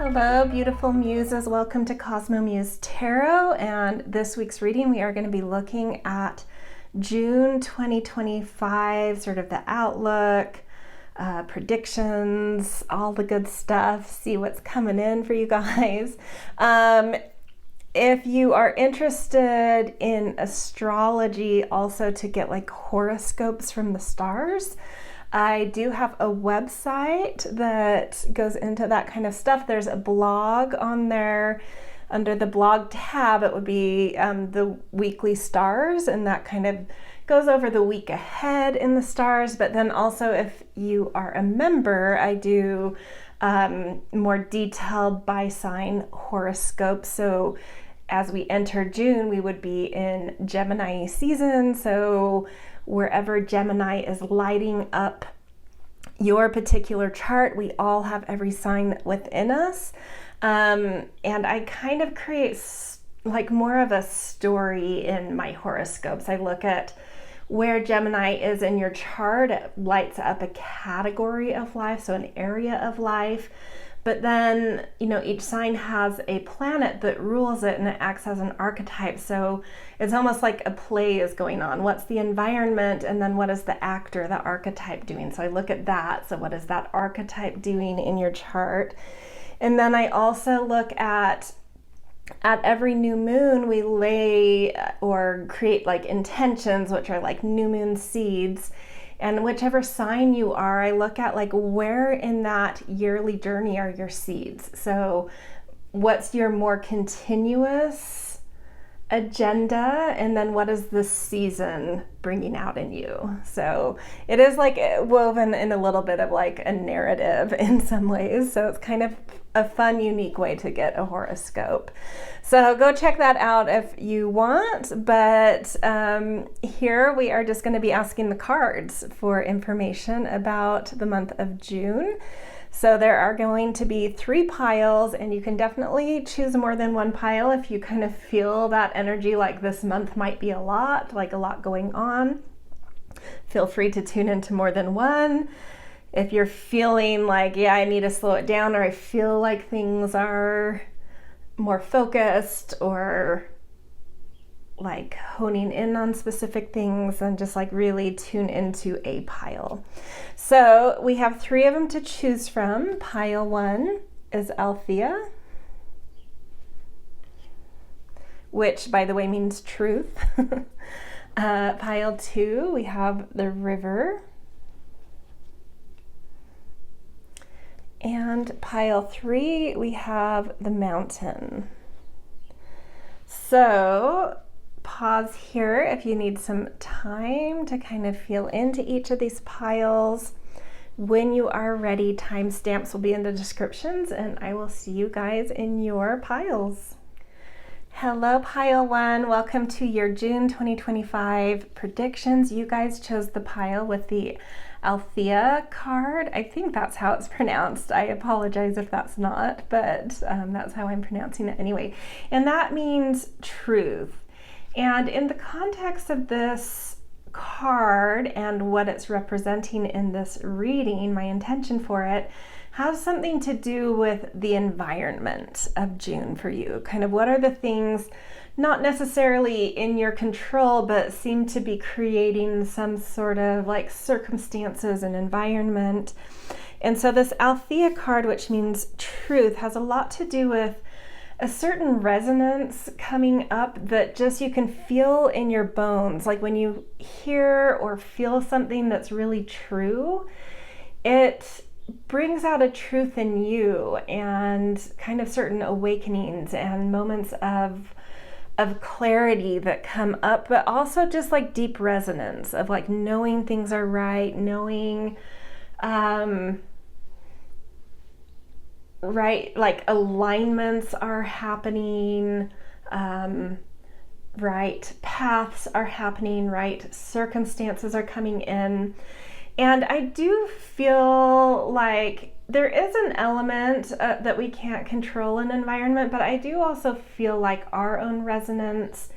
Hello, beautiful muses. Welcome to Cosmo Muse Tarot. And this week's reading, we are going to be looking at June 2025, sort of the outlook, predictions, all the good stuff, see what's coming in for you guys. If you are interested in astrology, also to get like horoscopes from the stars, I do have a website that goes into that kind of stuff. There's a blog on there. Under the blog tab, it would be the weekly stars, and that kind of goes over the week ahead in the stars. But then also, if you are a member, I do more detailed by sign horoscopes. So as we enter June, we would be in Gemini season. So wherever Gemini is lighting up your particular chart, we all have every sign within us. And I kind of create like more of a story in my horoscopes. I look at where Gemini is in your chart. It lights up a category of life, so an area of life. But then, each sign has a planet that rules it, and it acts as an archetype. So it's almost like a play is going on. What's the environment, and then what is the actor, the archetype doing? So I look at that. So what is that archetype doing in your chart? And then I also look at every new moon, we lay or create like intentions, which are like new moon seeds. And whichever sign you are, I look at like where in that yearly journey are your seeds. So what's your more continuous agenda, and then what is this season bringing out in you? So it is like woven in a little bit of like a narrative in some ways. So it's kind of a fun, unique way to get a horoscope. So go check that out if you want. But here we are just going to be asking the cards for information about the month of June. So there are going to be 3 piles, and you can definitely choose more than one pile if you kind of feel that energy like this month might be a lot going on. Feel free to tune into more than one. If you're feeling like, yeah, I need to slow it down, or I feel like things are more focused, or like honing in on specific things, and just like really tune into a pile. So we have 3 of them to choose from. Pile 1 is Althea, which by the way means truth. Pile 2, we have the River. And pile 3, we have the Mountain. So pause here if you need some time to kind of feel into each of these piles. When you are ready, timestamps will be in the descriptions, and I will see you guys in your piles. Hello, pile 1. Welcome to your June 2025 predictions. You guys chose the pile with the Althea card. I think that's how it's pronounced. I apologize if that's not, but that's how I'm pronouncing it anyway. And that means truth. And in the context of this card and what it's representing in this reading, my intention for it has something to do with the environment of June for you. Kind of what are the things not necessarily in your control, but seem to be creating some sort of like circumstances and environment. And so this Althea card, which means truth, has a lot to do with a certain resonance coming up that just you can feel in your bones. Like when you hear or feel something that's really true, it brings out a truth in you, and kind of certain awakenings and moments of clarity that come up, but also just like deep resonance of like knowing things are right, knowing right, like alignments are happening, right, paths are happening, right, circumstances are coming in. And I do feel like there is an element that we can't control an environment, but I do also feel like our own resonance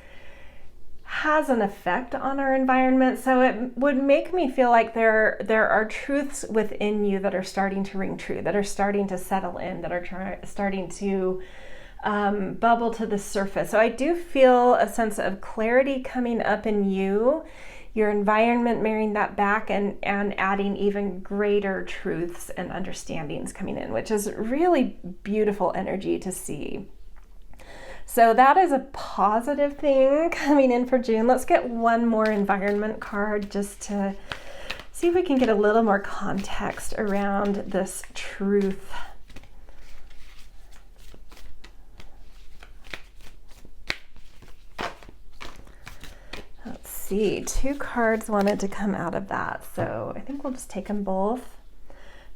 has an effect on our environment. So it would make me feel like there are truths within you that are starting to ring true, that are starting to settle in, that are starting to bubble to the surface. So I do feel a sense of clarity coming up in you, your environment mirroring that back, and adding even greater truths and understandings coming in, which is really beautiful energy to see. So that is a positive thing coming in for June. Let's get one more environment card just to see if we can get a little more context around this truth. Let's see, 2 cards wanted to come out of that, so I think we'll just take them both.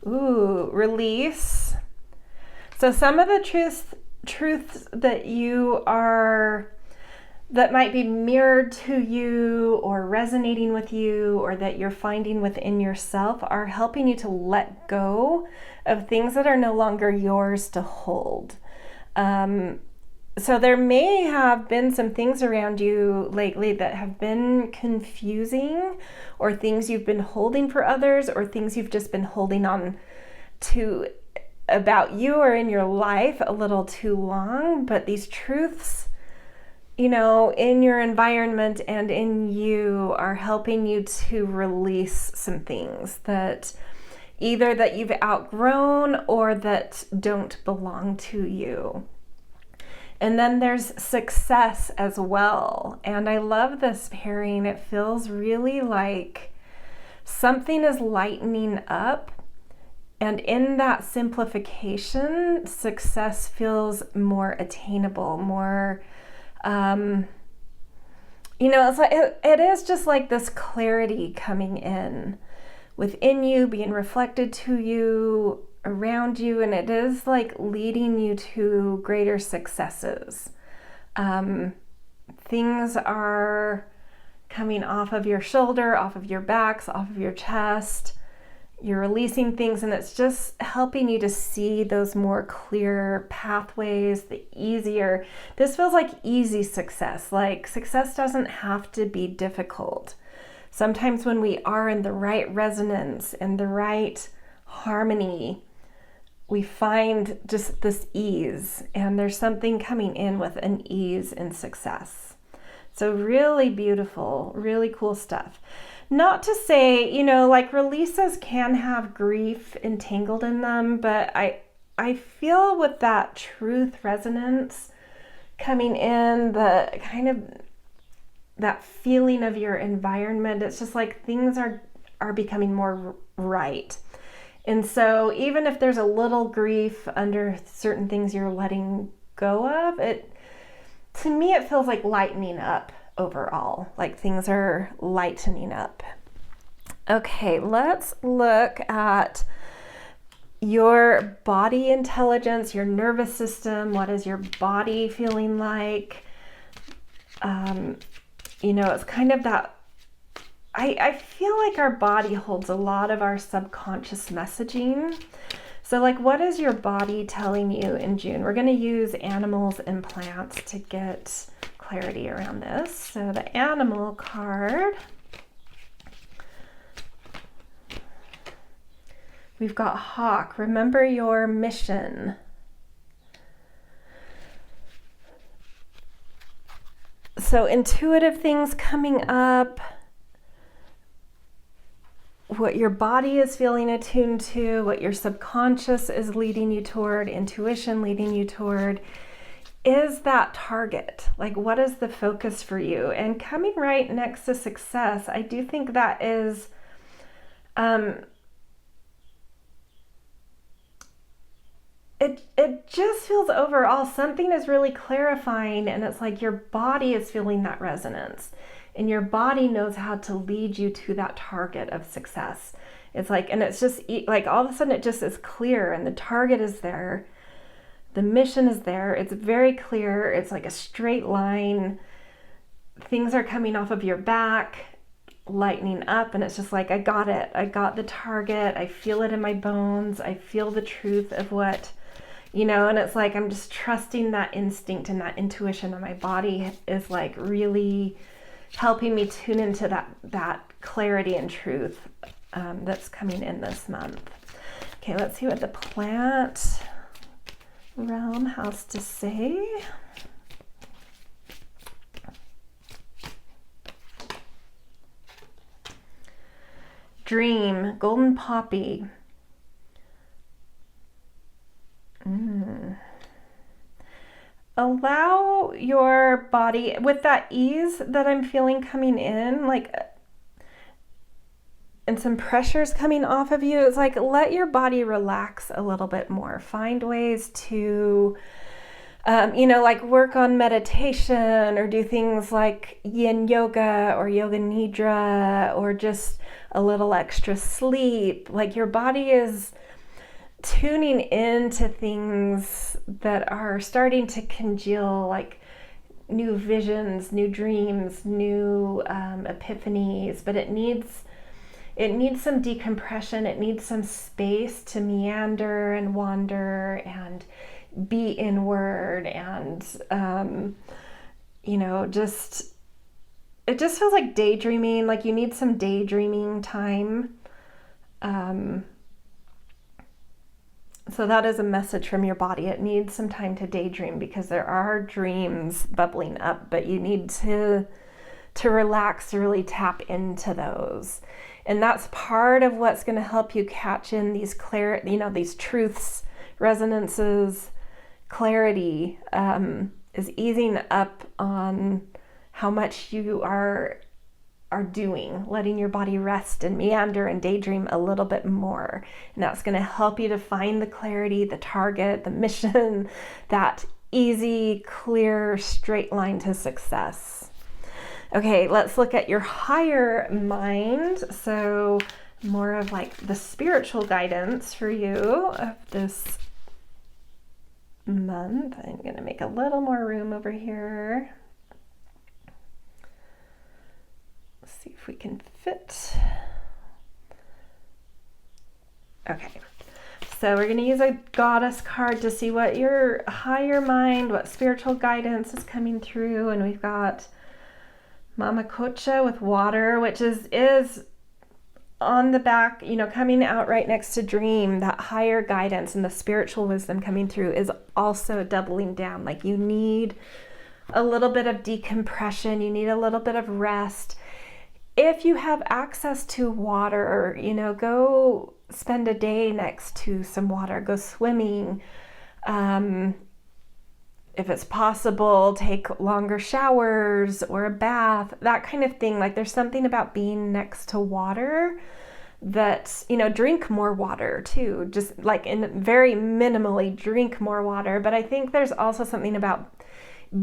Ooh, release. So some of the truths that that might be mirrored to you or resonating with you, or that you're finding within yourself, are helping you to let go of things that are no longer yours to hold. So there may have been some things around you lately that have been confusing, or things you've been holding for others, or things you've just been holding on to about you or in your life a little too long. But these truths, you know, in your environment and in you are helping you to release some things that either that you've outgrown or that don't belong to you. And then there's success as well. And I love this pairing. It feels really like something is lightening up. And in that simplification, success feels more attainable, more, you know, it's like, it is just like this clarity coming in within you, being reflected to you, around you, and it is like leading you to greater successes. Things are coming off of your shoulder, off of your backs, off of your chest. You're releasing things, and it's just helping you to see those more clear pathways, the easier. This feels like easy success. Like success doesn't have to be difficult. Sometimes when we are in the right resonance and the right harmony, we find just this ease, and there's something coming in with an ease and success. So really beautiful, really cool stuff. Not to say, you know, like releases can have grief entangled in them, but I feel with that truth resonance coming in, the kind of that feeling of your environment, it's just like things are becoming more right. And so even if there's a little grief under certain things you're letting go of, to me it feels like lightening up overall, like things are lightening up. Okay, let's look at your body intelligence, your nervous system. What is your body feeling like? You know, it's kind of that, I feel like our body holds a lot of our subconscious messaging. So like, what is your body telling you in June? We're going to use animals and plants to get clarity around this. So the animal card, we've got hawk. Remember your mission. So intuitive things coming up, what your body is feeling attuned to, what your subconscious is leading you toward, intuition leading you toward, is that target. Like, what is the focus for you? And coming right next to success, I do think that is, it just feels overall something is really clarifying, and it's like your body is feeling that resonance. And your body knows how to lead you to that target of success. It's like, and it's just like all of a sudden it just is clear, and the target is there. The mission is there. It's very clear. It's like a straight line. Things are coming off of your back, lightening up, and it's just like, I got it. I got the target. I feel it in my bones. I feel the truth of what, you know, and it's like, I'm just trusting that instinct and that intuition, and my body is like really helping me tune into that clarity and truth that's coming in this month. Okay, let's see what the plant realm has to say. Dream, golden poppy. Allow your body, with that ease that I'm feeling coming in, like, and some pressures coming off of you, it's like, let your body relax a little bit more. Find ways to, like work on meditation or do things like yin yoga or yoga nidra or just a little extra sleep. Like your body is tuning into things that are starting to congeal, like new visions, new dreams, new epiphanies, but it needs some decompression. It needs some space to meander and wander and be inward and, it just feels like daydreaming, like you need some daydreaming time. So that is a message from your body. It needs some time to daydream because there are dreams bubbling up, but you need to relax, to really tap into those. And that's part of what's going to help you catch in these these truths, resonances, clarity, is easing up on how much you are doing, letting your body rest and meander and daydream a little bit more. And that's going to help you to find the clarity, the target, the mission, that easy, clear, straight line to success. Okay, let's look at your higher mind. So more of like the spiritual guidance for you of this month. I'm going to make a little more room over here. See if we can fit. Okay, so we're going to use a goddess card to see what your higher mind, what spiritual guidance is coming through. And we've got Mama Kocha with water, which is on the back, coming out right next to dream. That higher guidance and the spiritual wisdom coming through is also doubling down. Like you need a little bit of decompression. You need a little bit of rest. If you have access to water, go spend a day next to some water, go swimming. If it's possible, take longer showers or a bath, that kind of thing. Like there's something about being next to water that, drink more water too, just like very minimally drink more water. But I think there's also something about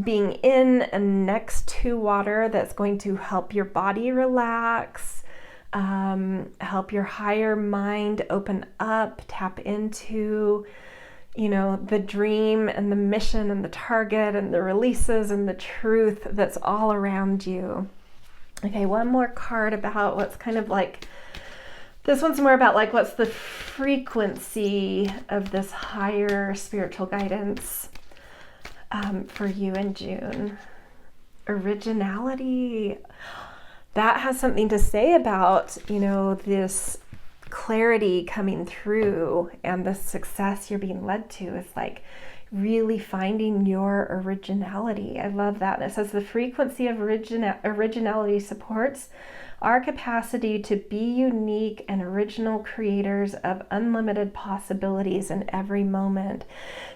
being in and next to water that's going to help your body relax, help your higher mind open up, tap into, the dream and the mission and the target and the releases and the truth that's all around you. Okay, one more card about what's kind of like, this one's more about like what's the frequency of this higher spiritual guidance for you in June. Originality. That has something to say about, this clarity coming through and the success you're being led to. Is like really finding your originality. I love that. And it says the frequency of originality supports our capacity to be unique and original creators of unlimited possibilities in every moment.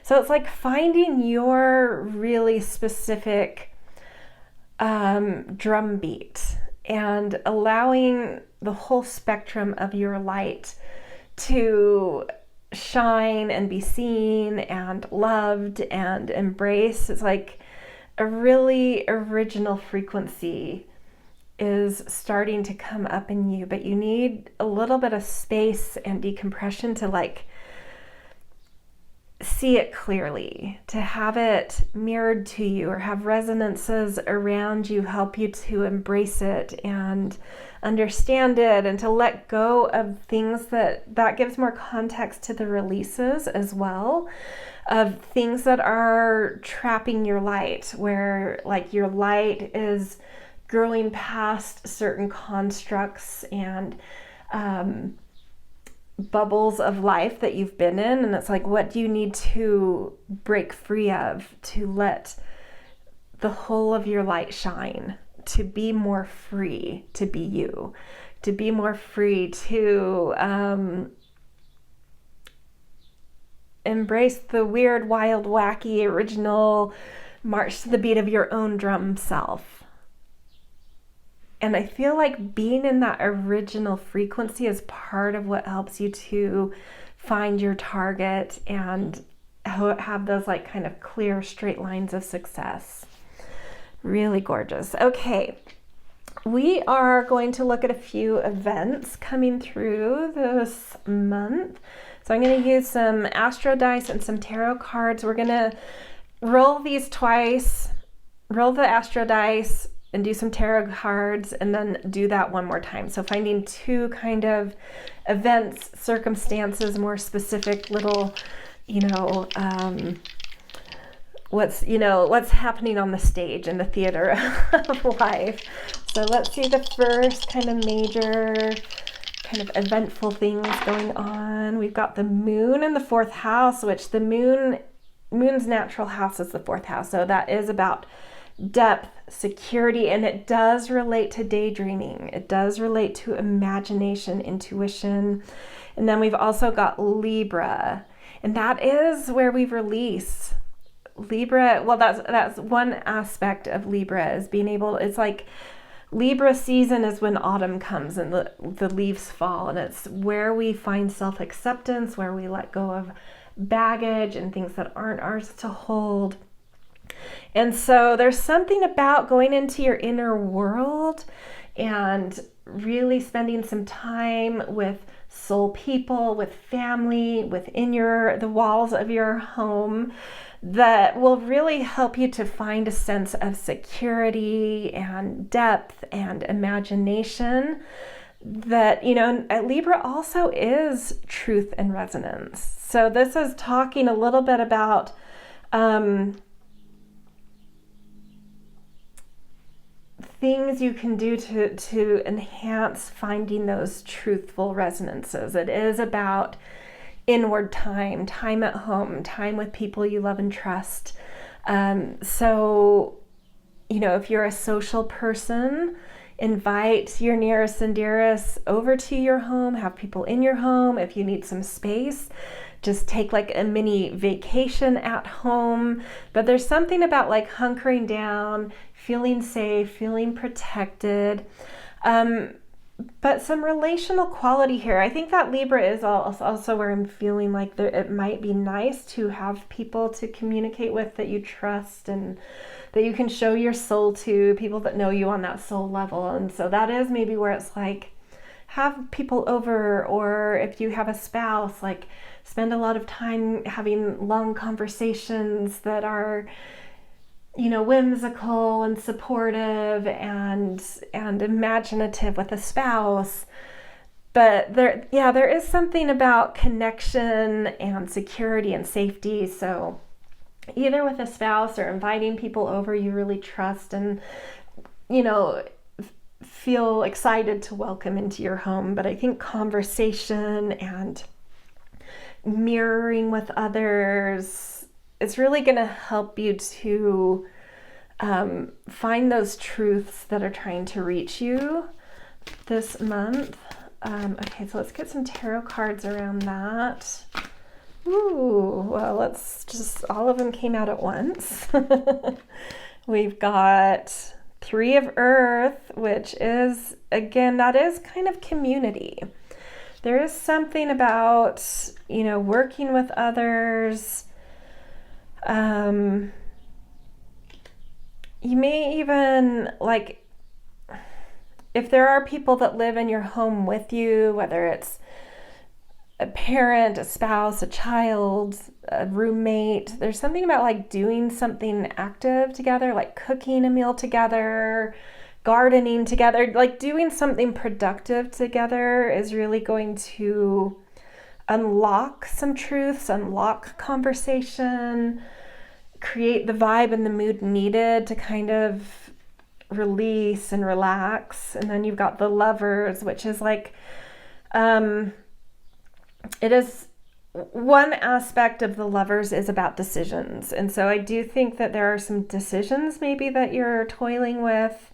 So it's like finding your really specific drum beat and allowing the whole spectrum of your light to shine and be seen and loved and embraced. It's like a really original frequency is starting to come up in you, but you need a little bit of space and decompression to like see it clearly, to have it mirrored to you or have resonances around you help you to embrace it and understand it, and to let go of things that gives more context to the releases as well, of things that are trapping your light, where like your light is growing past certain constructs and bubbles of life that you've been in. And it's like, what do you need to break free of to let the whole of your light shine, to be more free, to be you, to be more free, to embrace the weird, wild, wacky, original, march to the beat of your own drum self. And I feel like being in that original frequency is part of what helps you to find your target and have those like kind of clear, straight lines of success. Really gorgeous. Okay, we are going to look at a few events coming through this month. So I'm going to use some astro dice and some tarot cards. We're going to roll these twice, roll the astro dice, and do some tarot cards, and then do that one more time. So finding two kind of events, circumstances, more specific little, what's happening on the stage in the theater of life. So let's see the first kind of major kind of eventful things going on. We've got the moon in the 4th house, which the moon's natural house is the 4th house. So that is about depth, security, and it does relate to daydreaming. It does relate to imagination, intuition. And then we've also got Libra, and that is where we release. Libra, well, that's one aspect of Libra, is being able, it's like Libra season is when autumn comes and the leaves fall, and it's where we find self-acceptance, where we let go of baggage and things that aren't ours to hold. And so there's something about going into your inner world and really spending some time with soul people, with family, within the walls of your home, that will really help you to find a sense of security and depth and imagination. That, Libra also is truth and resonance. So this is talking a little bit about things you can do to enhance finding those truthful resonances. It is about inward time at home, time with people you love and trust. So, if you're a social person, invite your nearest and dearest over to your home, have people in your home. If you need some space, just take like a mini vacation at home. But there's something about like hunkering down, feeling safe, feeling protected. But some relational quality here. I think that Libra is also where I'm feeling like it might be nice to have people to communicate with that you trust and that you can show your soul to, people that know you on that soul level. And so that is maybe where it's like, have people over, or if you have a spouse, like spend a lot of time having long conversations that are, whimsical and supportive and imaginative with a spouse. But there is something about connection and security and safety. So either with a spouse or inviting people over you really trust and, feel excited to welcome into your home. But I think conversation and mirroring with others, it's really going to help you to find those truths that are trying to reach you this month. Okay, so let's get some tarot cards around that. Ooh, well, all of them came out at once. We've got 3 of Earth, which is, again, that is kind of community. There is something about, working with others. You may even, if there are people that live in your home with you, whether it's a parent, a spouse, a child, a roommate, there's something about doing something active together, like cooking a meal together, gardening together, doing something productive together is really going to unlock some truths, unlock conversation, create the vibe and the mood needed to kind of release and relax. And then you've got the Lovers, which is like, it is, one aspect of the Lovers is about decisions. And so I do think that there are some decisions maybe that you're toiling with,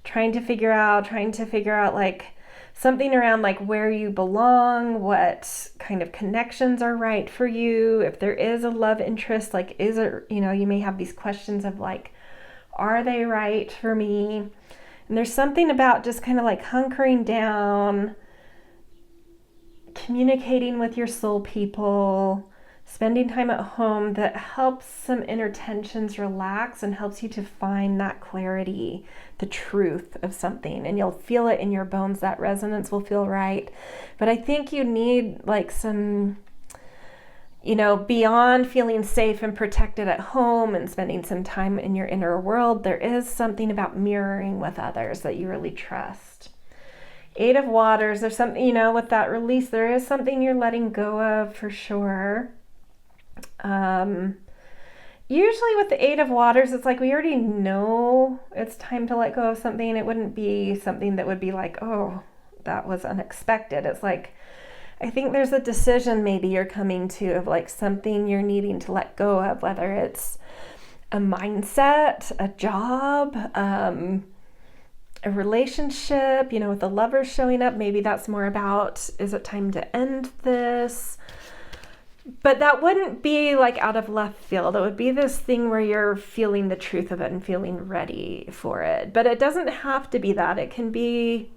trying to figure out like something around like where you belong, what kind of connections are right for you. If there is a love interest, like, is it, you know, you may have these questions of like, are they right for me? And there's something about just kind of like hunkering down, communicating with your soul people, spending time at home that helps some inner tensions relax and helps you to find that clarity, the truth of something. And you'll feel it in your bones. That resonance will feel right. But I think you need like some, you know, beyond feeling safe and protected at home and spending some time in your inner world, there is something about mirroring with others that you really trust. 8 of Waters, there's something, you know, with that release, there is something you're letting go of for sure. Usually with the 8 of Waters, it's like we already know it's time to let go of something. It wouldn't be something that would be like, oh, that was unexpected. It's like, I think there's a decision maybe you're coming to of like something you're needing to let go of, whether it's a mindset, a job, a relationship, you know, with the Lovers showing up, maybe that's more about, is it time to end this? But that wouldn't be like out of left field. It would be this thing where you're feeling the truth of it and feeling ready for it. But it doesn't have to be that. It can be,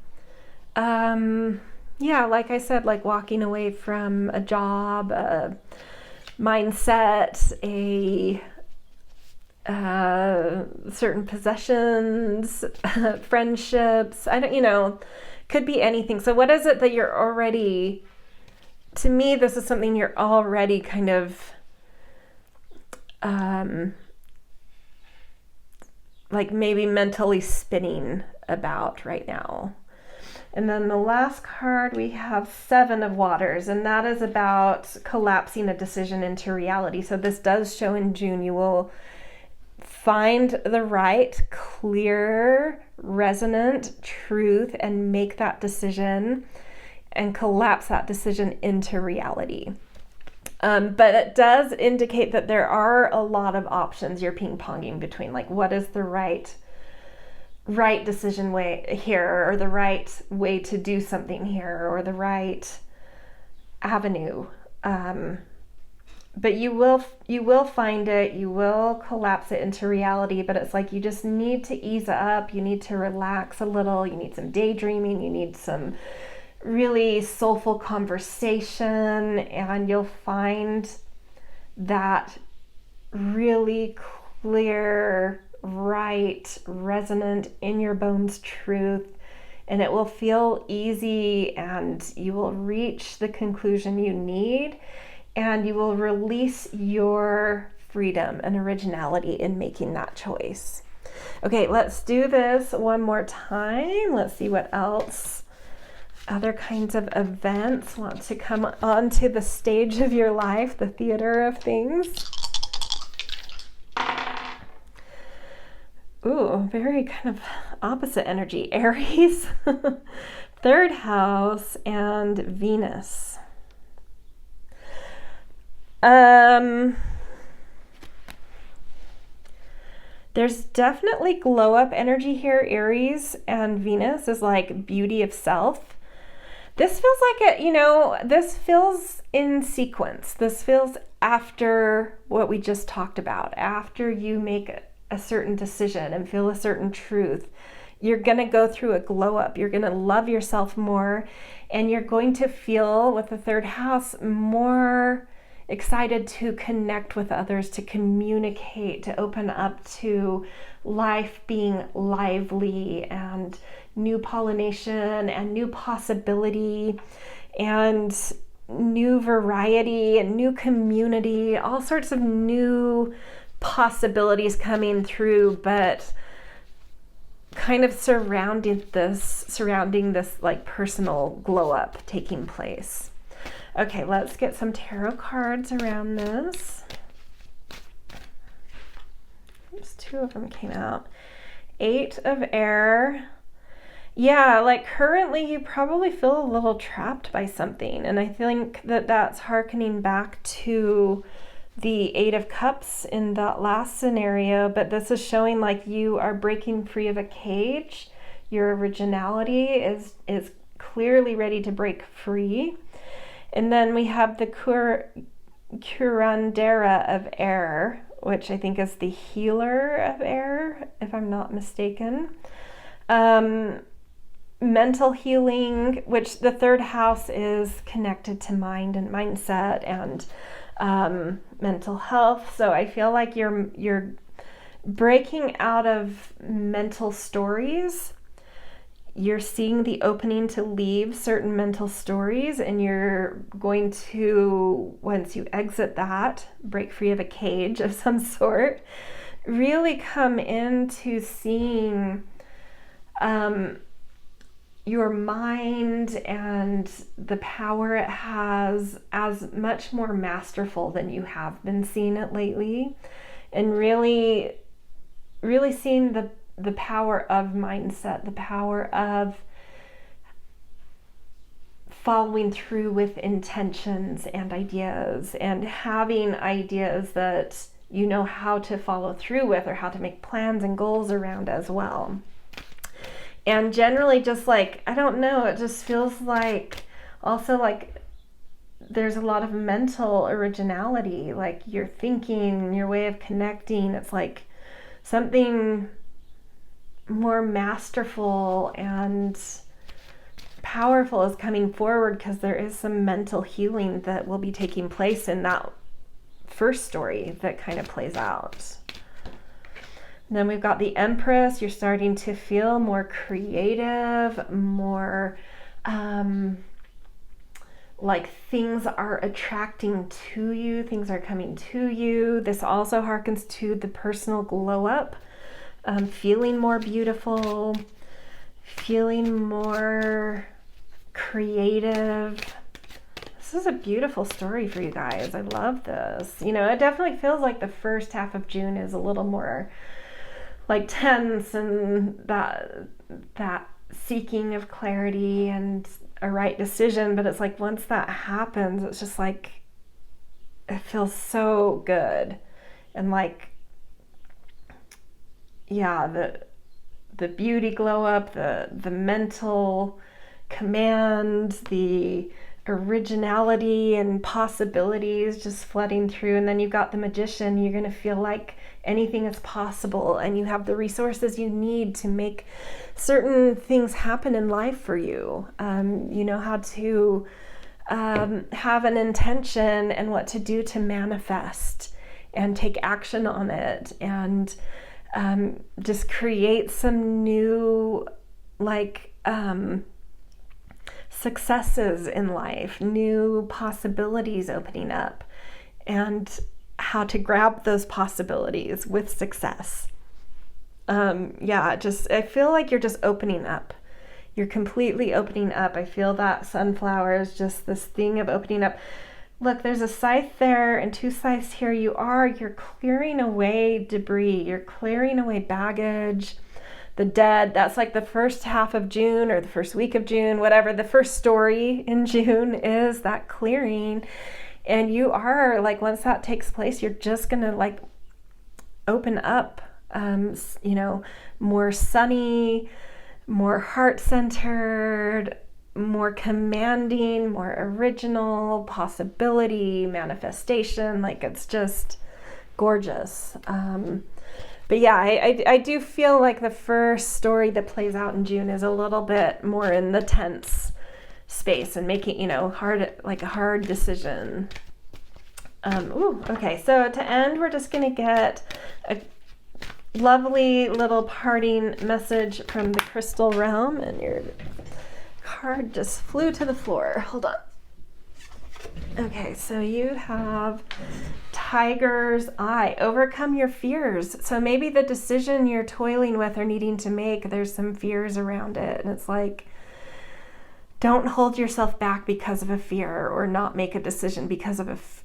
yeah, like I said, like walking away from a job, a mindset, a certain possessions, friendships, I don't, you know, could be anything. So what is it that you're already, to me, this is something you're already kind of, like maybe mentally spinning about right now. And then the last card, we have 7 of Waters, and that is about collapsing a decision into reality. So this does show in June, you will find the right, clear, resonant truth and make that decision and collapse that decision into reality. But it does indicate that there are a lot of options you're ping-ponging between, like what is the right decision way here, or the right way to do something here, or the right avenue. But you will find it, you will collapse it into reality, but it's like you just need to ease up, you need to relax a little, you need some daydreaming, you need some really soulful conversation, and you'll find that really clear, right, resonant, in your bones truth, and it will feel easy, and you will reach the conclusion you need, and you will release your freedom and originality in making that choice. Okay, let's do this one more time. Let's see what else, other kinds of events want to come onto the stage of your life, the theater of things. Ooh, very kind of opposite energy. Aries, 3rd house, and Venus. There's definitely glow up energy here. Aries and Venus is like beauty of self. This feels like it, you know, this feels in sequence. This feels after what we just talked about, after you make a certain decision and feel a certain truth. You're going to go through a glow up. You're going to love yourself more, and you're going to feel, with the 3rd house, more excited to connect with others, to communicate, to open up to life being lively, and new pollination, and new possibility, and new variety, and new community, all sorts of new possibilities coming through, but kind of surrounding this like personal glow up taking place. Okay, let's get some tarot cards around this. Just 2 of them came out. 8 of air. Yeah, like currently you probably feel a little trapped by something. And I think that that's hearkening back to the 8 of Cups in that last scenario. But this is showing like you are breaking free of a cage. Your originality is clearly ready to break free. And then we have the Curandera of air, which I think is the healer of air, if I'm not mistaken. Mental healing, which the 3rd house is connected to mind and mindset and mental health. So I feel like you're breaking out of mental stories. You're seeing the opening to leave certain mental stories, and you're going to, once you exit that, break free of a cage of some sort, really come into seeing your mind and the power it has as much more masterful than you have been seeing it lately, and really seeing the power of mindset, the power of following through with intentions and ideas, and having ideas that you know how to follow through with, or how to make plans and goals around as well. And generally just like, I don't know, it just feels like also like there's a lot of mental originality, like your thinking, your way of connecting. It's like something more masterful and powerful is coming forward, because there is some mental healing that will be taking place in that first story that kind of plays out. And then we've got the Empress. You're starting to feel more creative, more like things are attracting to you, things are coming to you. This also harkens to the personal glow up, feeling more beautiful, feeling more creative. This is a beautiful story for you guys. I love this. You know, it definitely feels like the first half of June is a little more like tense, and that seeking of clarity and a right decision. But it's like once that happens, it's just like it feels so good. And like, yeah, the beauty glow up, the mental command, the originality and possibilities just flooding through. And then you've got the Magician. You're going to feel like anything is possible, and you have the resources you need to make certain things happen in life for you. You know how to have an intention and what to do to manifest and take action on it, and just create some new like successes in life, new possibilities opening up, and how to grab those possibilities with success. I feel like you're just opening up. You're completely opening up. I feel that sunflower is just this thing of opening up. Look, there's a scythe there and 2 scythes here. You're clearing away debris. You're clearing away baggage, the dead. That's like the first half of June, or the first week of June, whatever. The first story in June is that clearing. And you are like, once that takes place, you're just going to like open up, more sunny, more heart-centered, more commanding, more original possibility, manifestation. Like, it's just gorgeous. But yeah, I do feel like the first story that plays out in June is a little bit more in the tense space and making, a hard decision. Okay, so to end, we're just going to get a lovely little parting message from the crystal realm, and your card just flew to the floor. Hold on. Okay, so you have Tiger's Eye. Overcome your fears. So maybe the decision you're toiling with or needing to make, there's some fears around it, and it's like, don't hold yourself back because of a fear, or not make a decision because of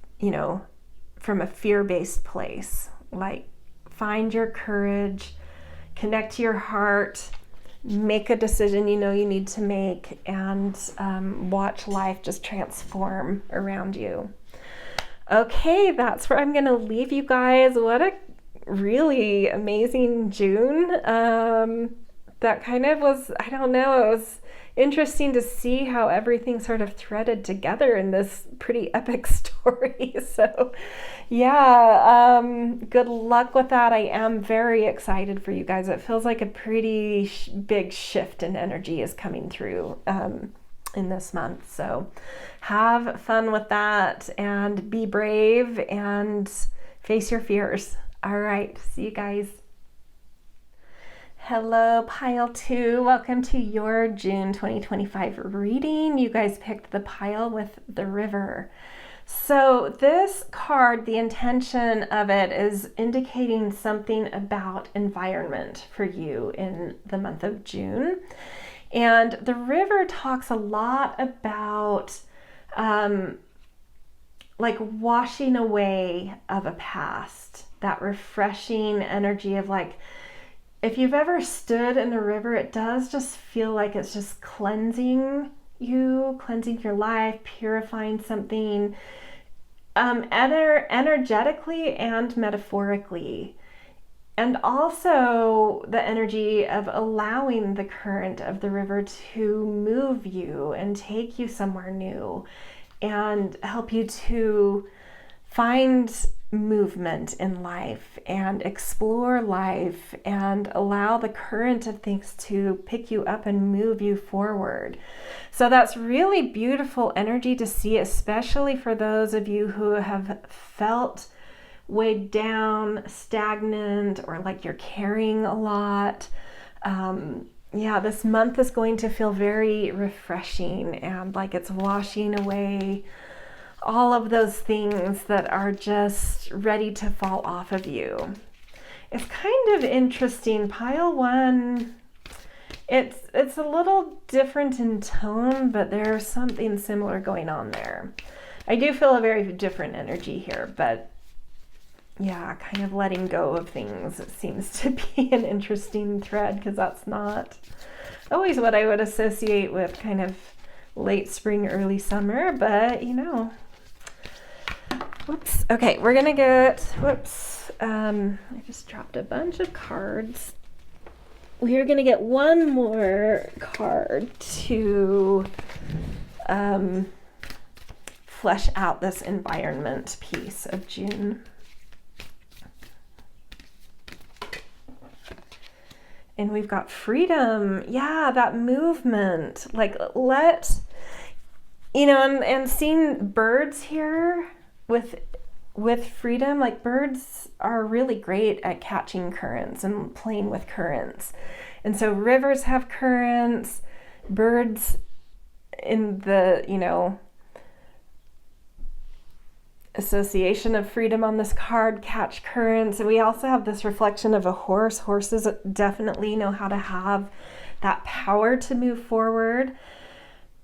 from a fear-based place. Like, find your courage, connect to your heart, make a decision you know you need to make, and watch life just transform around you. Okay, that's where I'm going to leave you guys. What a really amazing June. That kind of was, I don't know, it was interesting to see how everything sort of threaded together in this pretty epic story. So yeah, good luck with that. I am very excited for you guys. It feels like a pretty big shift in energy is coming through in this month. So have fun with that and be brave and face your fears. All right, see you guys. Hello, pile 2. Welcome to your June 2025 reading. You guys picked the pile with the river. So this card, the intention of it is indicating something about environment for you in the month of June. And the river talks a lot about like washing away of a past, that refreshing energy of like, if you've ever stood in the river, it does just feel like it's just cleansing you, cleansing your life, purifying something, energetically and metaphorically. And also the energy of allowing the current of the river to move you and take you somewhere new and help you to find movement in life and explore life and allow the current of things to pick you up and move you forward. So that's really beautiful energy to see, especially for those of you who have felt weighed down, stagnant, or like you're carrying a lot. Yeah, this month is going to feel very refreshing and like it's washing away all of those things that are just ready to fall off of you. It's kind of interesting. Pile 1, it's a little different in tone, but there's something similar going on there. I do feel a very different energy here, but yeah, kind of letting go of things. It seems to be an interesting thread because that's not always what I would associate with kind of late spring, early summer, but you know. Whoops. Okay, we're gonna get, whoops. I just dropped a bunch of cards. We are gonna get one more card to flesh out this environment piece of June. And we've got freedom. Yeah, that movement. Like and seeing birds here with freedom, like birds are really great at catching currents and playing with currents. And so rivers have currents, birds in the, association of freedom on this card catch currents. And we also have this reflection of a horse. Horses definitely know how to have that power to move forward.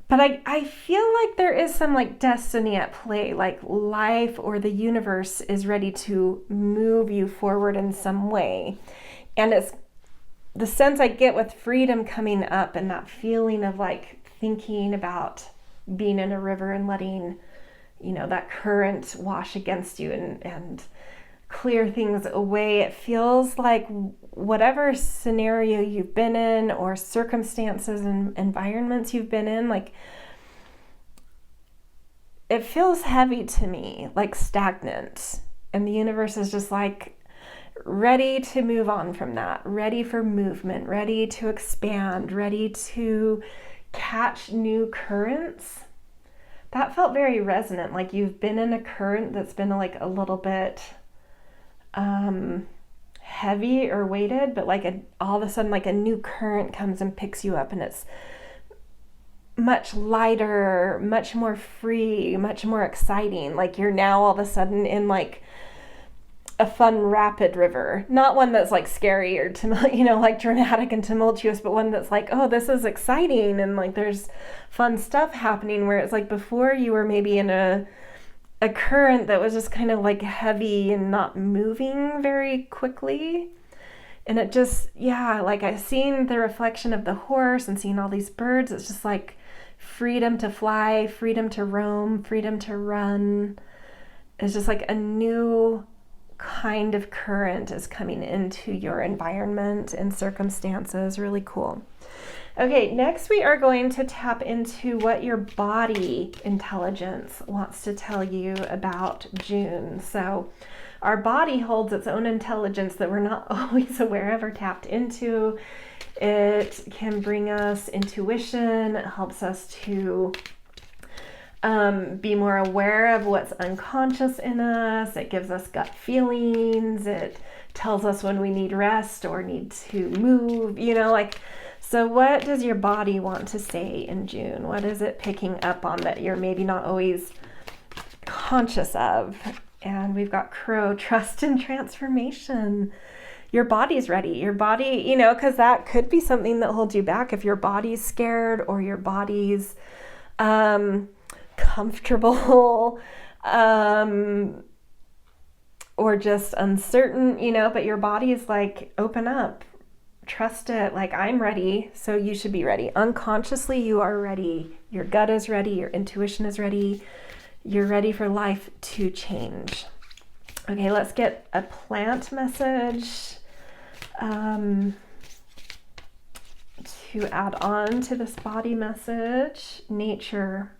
But I feel like there is some like destiny at play, like life or the universe is ready to move you forward in some way. And it's the sense I get with freedom coming up and that feeling of like thinking about being in a river and letting, that current wash against you and clear things away. It feels like whatever scenario you've been in or circumstances and environments you've been in, like it feels heavy to me, like stagnant. And the universe is just like ready to move on from that, ready for movement, ready to expand, ready to catch new currents. That felt very resonant, like you've been in a current that's been like a little bit heavy or weighted, but like all of a sudden like a new current comes and picks you up and it's much lighter, much more free, much more exciting. Like you're now all of a sudden in like a fun rapid river, not one that's like scary or like dramatic and tumultuous, but one that's like, oh, this is exciting and like there's fun stuff happening, where it's like before you were maybe in a current that was just kind of like heavy and not moving very quickly. And it just, yeah, like I've seen the reflection of the horse and seeing all these birds. It's just like freedom to fly, freedom to roam, freedom to run. It's just like a new kind of current is coming into your environment and circumstances. Really cool. Okay, next we are going to tap into what your body intelligence wants to tell you about June. So our body holds its own intelligence that we're not always aware of or tapped into. It can bring us intuition. It helps us to be more aware of what's unconscious in us. It gives us gut feelings. It tells us when we need rest or need to move, so what does your body want to say in June? What is it picking up on that you're maybe not always conscious of? And we've got Crow, trust and transformation. Your body's ready. Your body, because that could be something that holds you back. If your body's scared or your body's comfortable or just uncertain, but your body is like, open up, trust it, like I'm ready, so you should be ready. Unconsciously, you are ready. Your gut is ready. Your intuition is ready. You're ready for life to change. Okay, let's get a plant message to add on to this body message. Nurture,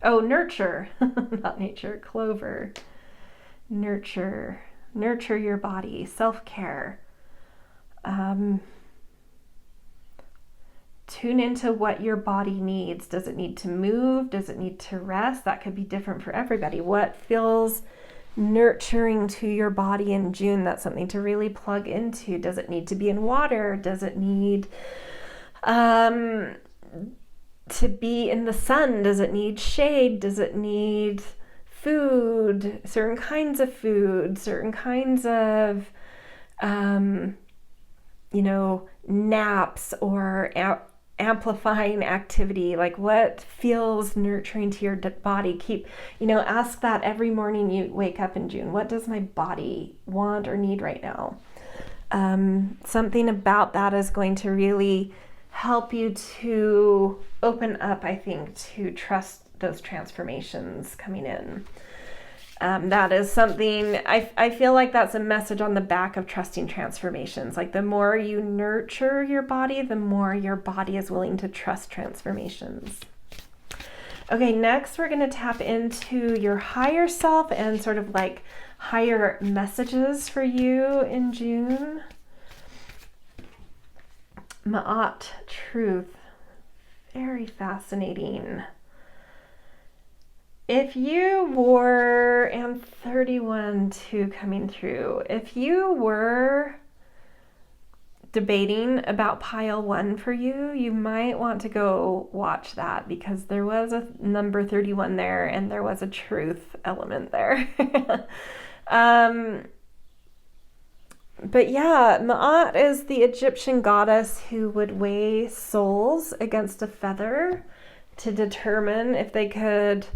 not nature, clover. Nurture your body, self-care. Tune into what your body needs. Does it need to move? Does it need to rest? That could be different for everybody. What feels nurturing to your body in June? That's something to really plug into. Does it need to be in water? Does it need to be in the sun? Does it need shade? Does it need food? Certain kinds of food, certain kinds of naps or amplifying activity. Like what feels nurturing to your body? Ask that every morning you wake up in June. What does my body want or need right now? Something about that is going to really help you to open up, I think, to trust those transformations coming in. That is something, I feel like that's a message on the back of trusting transformations. Like the more you nurture your body, the more your body is willing to trust transformations. Okay, next we're going to tap into your higher self and sort of like higher messages for you in June. Ma'at, truth. Very fascinating. If you were, and 31 too coming through, if you were debating about pile 1 for you, you might want to go watch that because there was a number 31 there and there was a truth element there. But yeah, Ma'at is the Egyptian goddess who would weigh souls against a feather to determine if they could,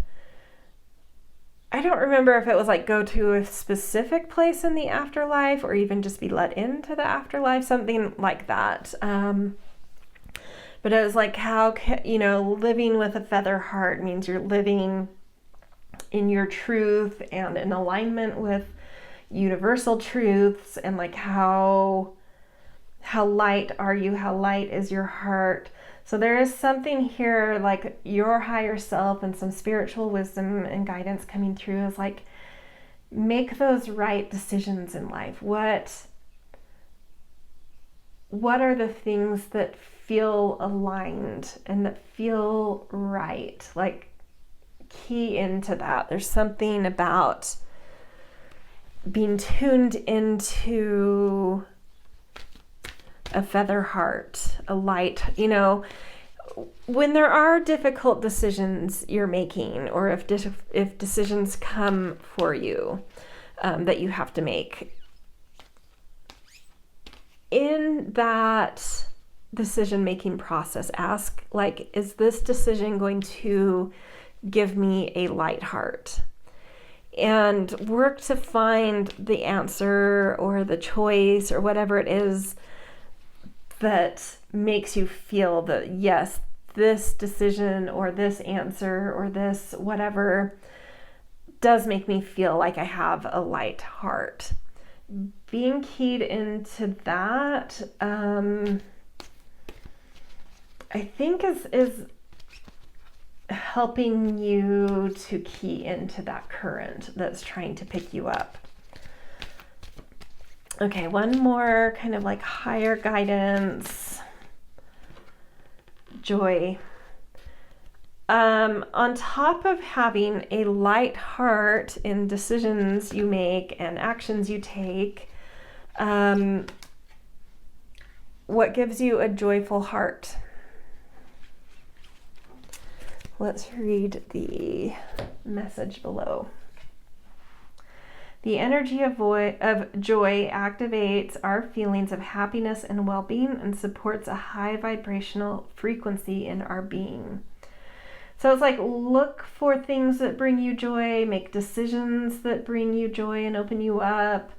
I don't remember if it was like go to a specific place in the afterlife or even just be let into the afterlife, something like that. But it was like how, living with a feather heart means you're living in your truth and in alignment with universal truths, and like how light are you? How light is your heart? So there is something here like your higher self and some spiritual wisdom and guidance coming through is like, make those right decisions in life. What are the things that feel aligned and that feel right? Like key into that. There's something about being tuned into a feather heart, a light, when there are difficult decisions you're making, or if decisions come for you that you have to make, in that decision-making process, ask, like, is this decision going to give me a light heart? and work to find the answer or the choice or whatever it is that makes you feel that, yes, this decision or this answer or this whatever does make me feel like I have a light heart. Being keyed into that, I think is helping you to key into that current that's trying to pick you up. Okay, one more kind of like higher guidance. Joy. On top of having a light heart in decisions you make and actions you take, what gives you a joyful heart? Let's read the message below. The energy of joy activates our feelings of happiness and well-being and supports a high vibrational frequency in our being. So it's like, look for things that bring you joy, make decisions that bring you joy and open you up,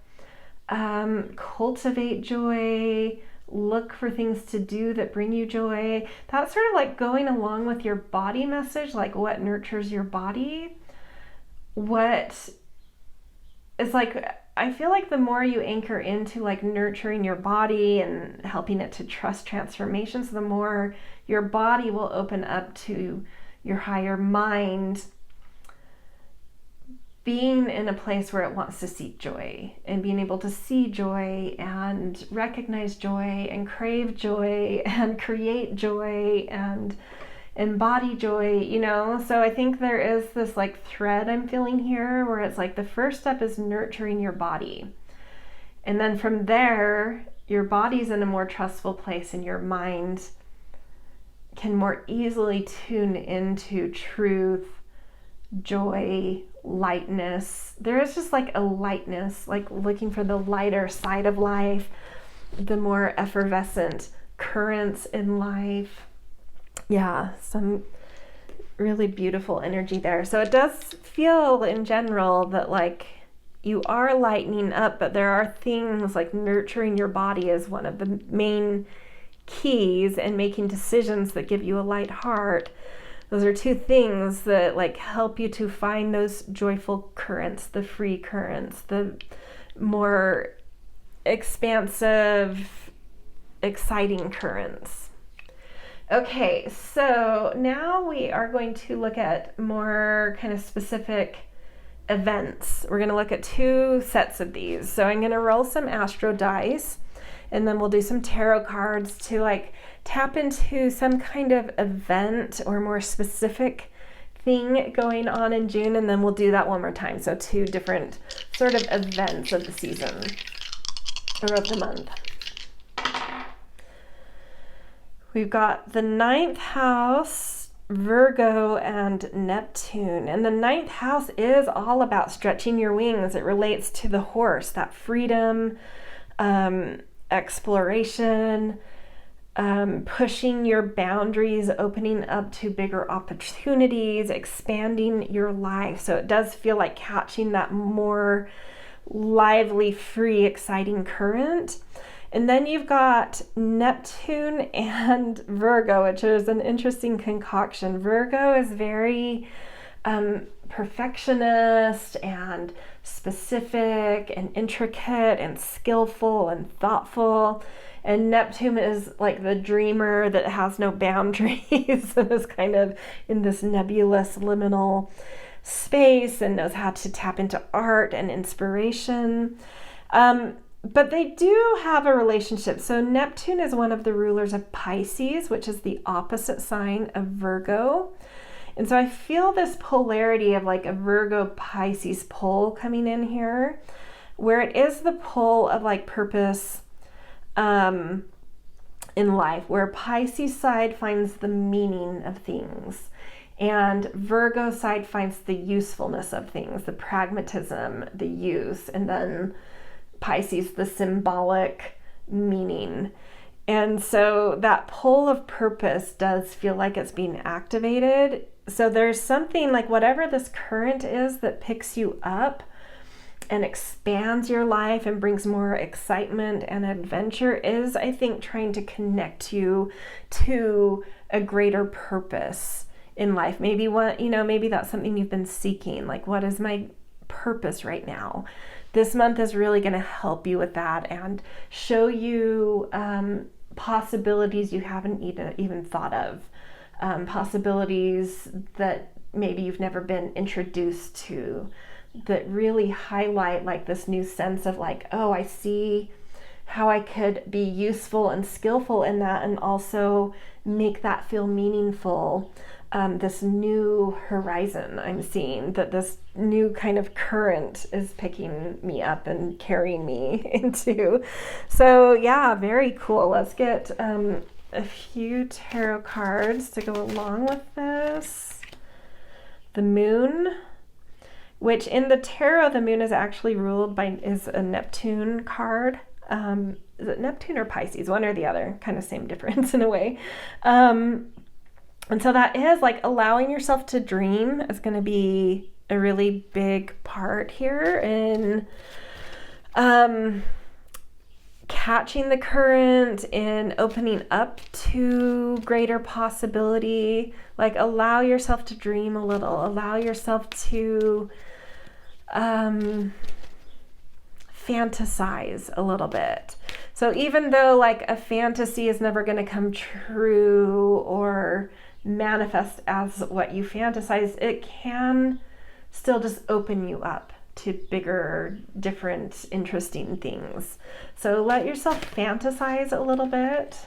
cultivate joy, look for things to do that bring you joy. That's sort of like going along with your body message, like what nurtures your body. What is like, I feel like the more you anchor into like nurturing your body and helping it to trust transformations, the more your body will open up to your higher mind being in a place where it wants to seek joy and being able to see joy and recognize joy and crave joy and create joy and embody joy, you know? So I think there is this like thread I'm feeling here where it's like the first step is nurturing your body. And then from there, your body's in a more trustful place and your mind can more easily tune into truth, joy, lightness. There is just like a lightness, like looking for the lighter side of life, the more effervescent currents in life. Yeah, some really beautiful energy there. So it does feel in general that like you are lightening up, but there are things like nurturing your body is one of the main keys and making decisions that give you a light heart. Those are two things that like help you to find those joyful currents, the free currents, the more expansive, exciting currents. Okay, so now we are going to look at more kind of specific events. We're going to look at two sets of these. So I'm going to roll some astro dice, and then we'll do some tarot cards to like tap into some kind of event or more specific thing going on in June, and then we'll do that one more time. So two different sort of events of the season or of the month. We've got the 9th house, Virgo, and Neptune. And the 9th house is all about stretching your wings. It relates to the horse, that freedom, exploration, pushing your boundaries, opening up to bigger opportunities, expanding your life. So it does feel like catching that more lively, free, exciting current. And then you've got Neptune and Virgo, which is an interesting concoction. Virgo is very perfectionist and specific and intricate and skillful and thoughtful. And Neptune is like the dreamer that has no boundaries and is kind of in this nebulous liminal space and knows how to tap into art and inspiration. But they do have a relationship. So Neptune is one of the rulers of Pisces, which is the opposite sign of Virgo. And so I feel this polarity of like a Virgo Pisces pole coming in here, where it is the pole of like purpose in life, where Pisces side finds the meaning of things and Virgo side finds the usefulness of things, the pragmatism, the use, and then Pisces, the symbolic meaning. And so that pull of purpose does feel like it's being activated. So there's something like whatever this current is that picks you up and expands your life and brings more excitement and adventure is, I think, trying to connect you to a greater purpose in life. Maybe maybe that's something you've been seeking. Like, what is my purpose right now? This month is really going to help you with that and show you possibilities you haven't even thought of, possibilities that maybe you've never been introduced to, that really highlight like this new sense of like, oh, I see how I could be useful and skillful in that and also make that feel meaningful. This new horizon I'm seeing, that this new kind of current is picking me up and carrying me into. So yeah, very cool. Let's get a few tarot cards to go along with this. The moon, which in the tarot, the moon is actually is a Neptune card. Is it Neptune or Pisces? One or the other, kind of same difference in a way. And so that is like allowing yourself to dream is going to be a really big part here in catching the current, in opening up to greater possibility. Like, allow yourself to dream a little, allow yourself to fantasize a little bit. So even though like a fantasy is never going to come true or manifest as what you fantasize, it can still just open you up to bigger, different, interesting things. So let yourself fantasize a little bit.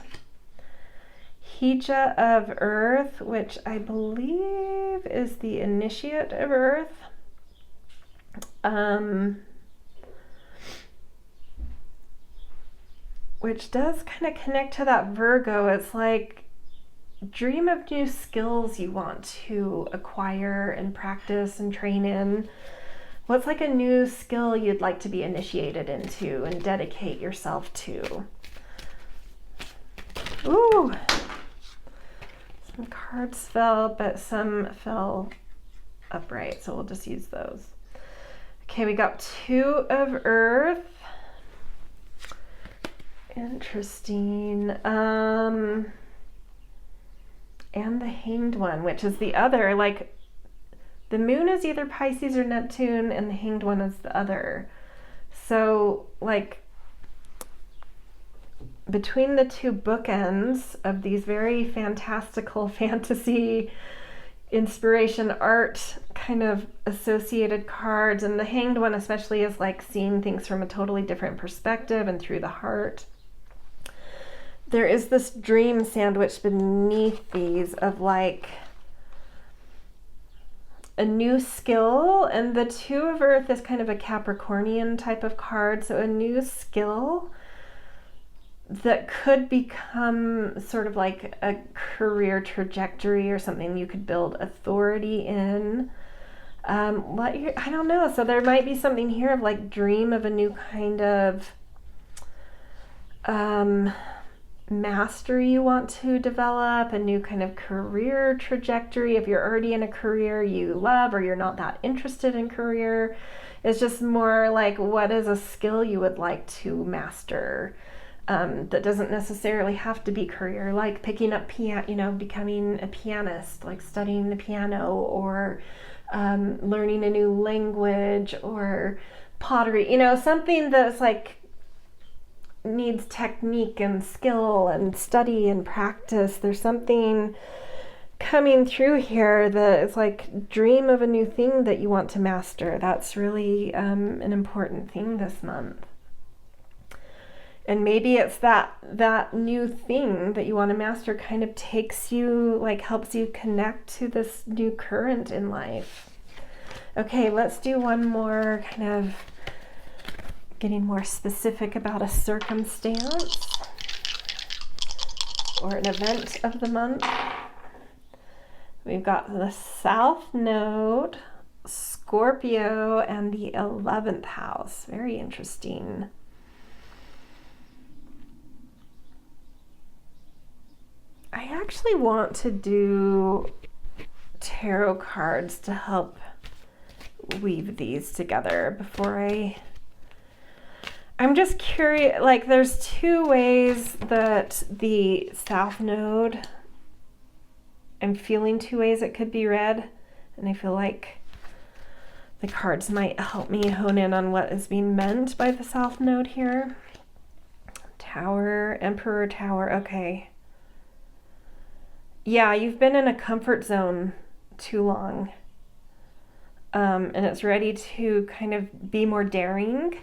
Hedgewitch of Earth, which I believe is the initiate of Earth. Which does kind of connect to that Virgo. It's like, dream of new skills you want to acquire and practice and train in. What's like a new skill you'd like to be initiated into and dedicate yourself to? Ooh, some cards fell, but some fell upright, so we'll just use those. Okay, we got Two of Earth. Interesting. And the Hanged One, which is the other, like, the moon is either Pisces or Neptune, and the Hanged One is the other. So, like, between the two bookends of these very fantastical fantasy inspiration art kind of associated cards, and the Hanged One especially is like seeing things from a totally different perspective and through the heart. There is this dream sandwiched beneath these of like a new skill, and the Two of Earth is kind of a Capricornian type of card, so a new skill that could become sort of like a career trajectory or something you could build authority in. I don't know, so there might be something here of like dream of a new kind of mastery you want to develop, a new kind of career trajectory. If you're already in a career you love, or you're not that interested in career, it's just more like, what is a skill you would like to master? That doesn't necessarily have to be career, like picking up piano, becoming a pianist, like studying the piano, or learning a new language, or pottery, something that's like needs technique and skill and study and practice. There's something coming through here that is like dream of a new thing that you want to master. That's really an important thing this month. And maybe it's that new thing that you want to master kind of takes you, like helps you connect to this new current in life. Okay, let's do one more, kind of getting more specific about a circumstance or an event of the month. We've got the South Node, Scorpio, and the 11th house. Very interesting. I actually want to do tarot cards to help weave these together before I'm just curious, like there's two ways that the South Node, I'm feeling two ways it could be read, and I feel like the cards might help me hone in on what is being meant by the South Node here. Tower, Emperor, Tower, okay. Yeah, you've been in a comfort zone too long. And it's ready to kind of be more daring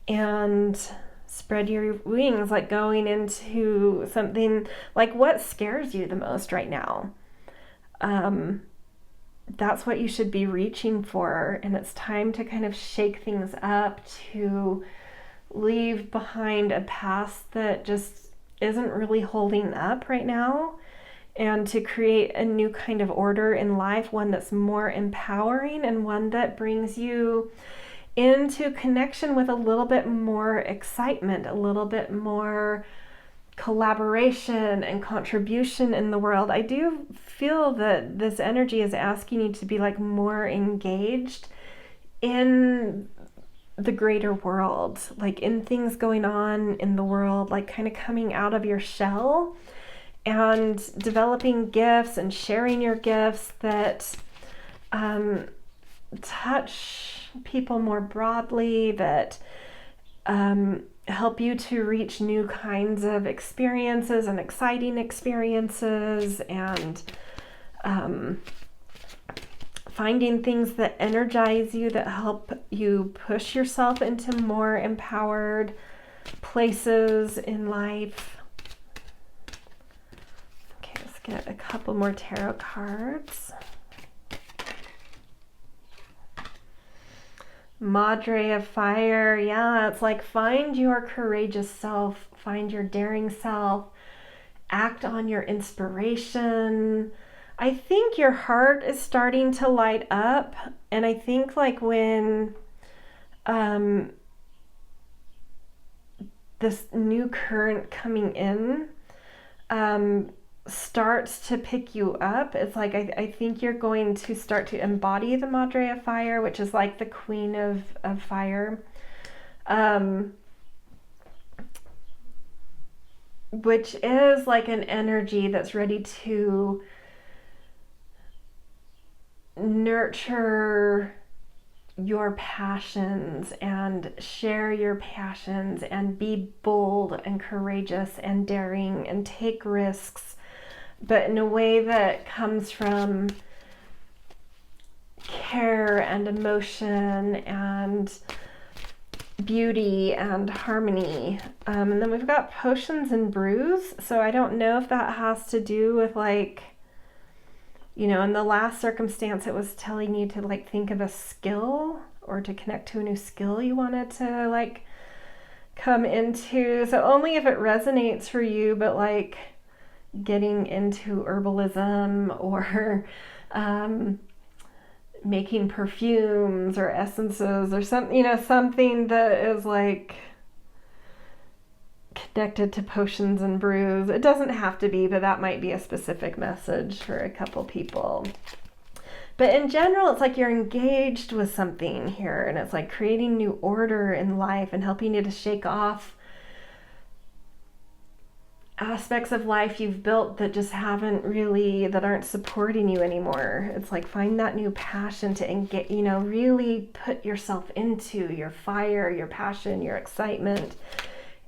and spread your wings, like going into something like what scares you the most right now. That's what you should be reaching for, and it's time to kind of shake things up, to leave behind a past that just isn't really holding up right now, and to create a new kind of order in life, one that's more empowering and one that brings you into connection with a little bit more excitement, a little bit more collaboration and contribution in the world. I do feel that this energy is asking you to be like more engaged in the greater world, like in things going on in the world, like kind of coming out of your shell and developing gifts and sharing your gifts that touch people more broadly, that help you to reach new kinds of experiences and exciting experiences, and finding things that energize you, that help you push yourself into more empowered places in life. Okay, let's get a couple more tarot cards. Madre of Fire, yeah, it's like find your courageous self, find your daring self, act on your inspiration. I think your heart is starting to light up, and I think like when this new current coming in starts to pick you up, it's like I think you're going to start to embody the Madre of Fire, which is like the queen of fire, which is like an energy that's ready to nurture your passions and share your passions and be bold and courageous and daring and take risks, but in a way that comes from care and emotion and beauty and harmony. And then we've got potions and brews. So I don't know if that has to do with like, you know, in the last circumstance, it was telling you to like think of a skill or to connect to a new skill you wanted to like come into. So only if it resonates for you, but like getting into herbalism or making perfumes or essences or something, you know, something that is like connected to potions and brews. It doesn't have to be, but that might be a specific message for a couple people. But in general, it's like you're engaged with something here, and it's like creating new order in life and helping you to shake off aspects of life you've built that just haven't really, that aren't supporting you anymore. It's like find that new passion to engage, you know, really put yourself into your fire, your passion, your excitement,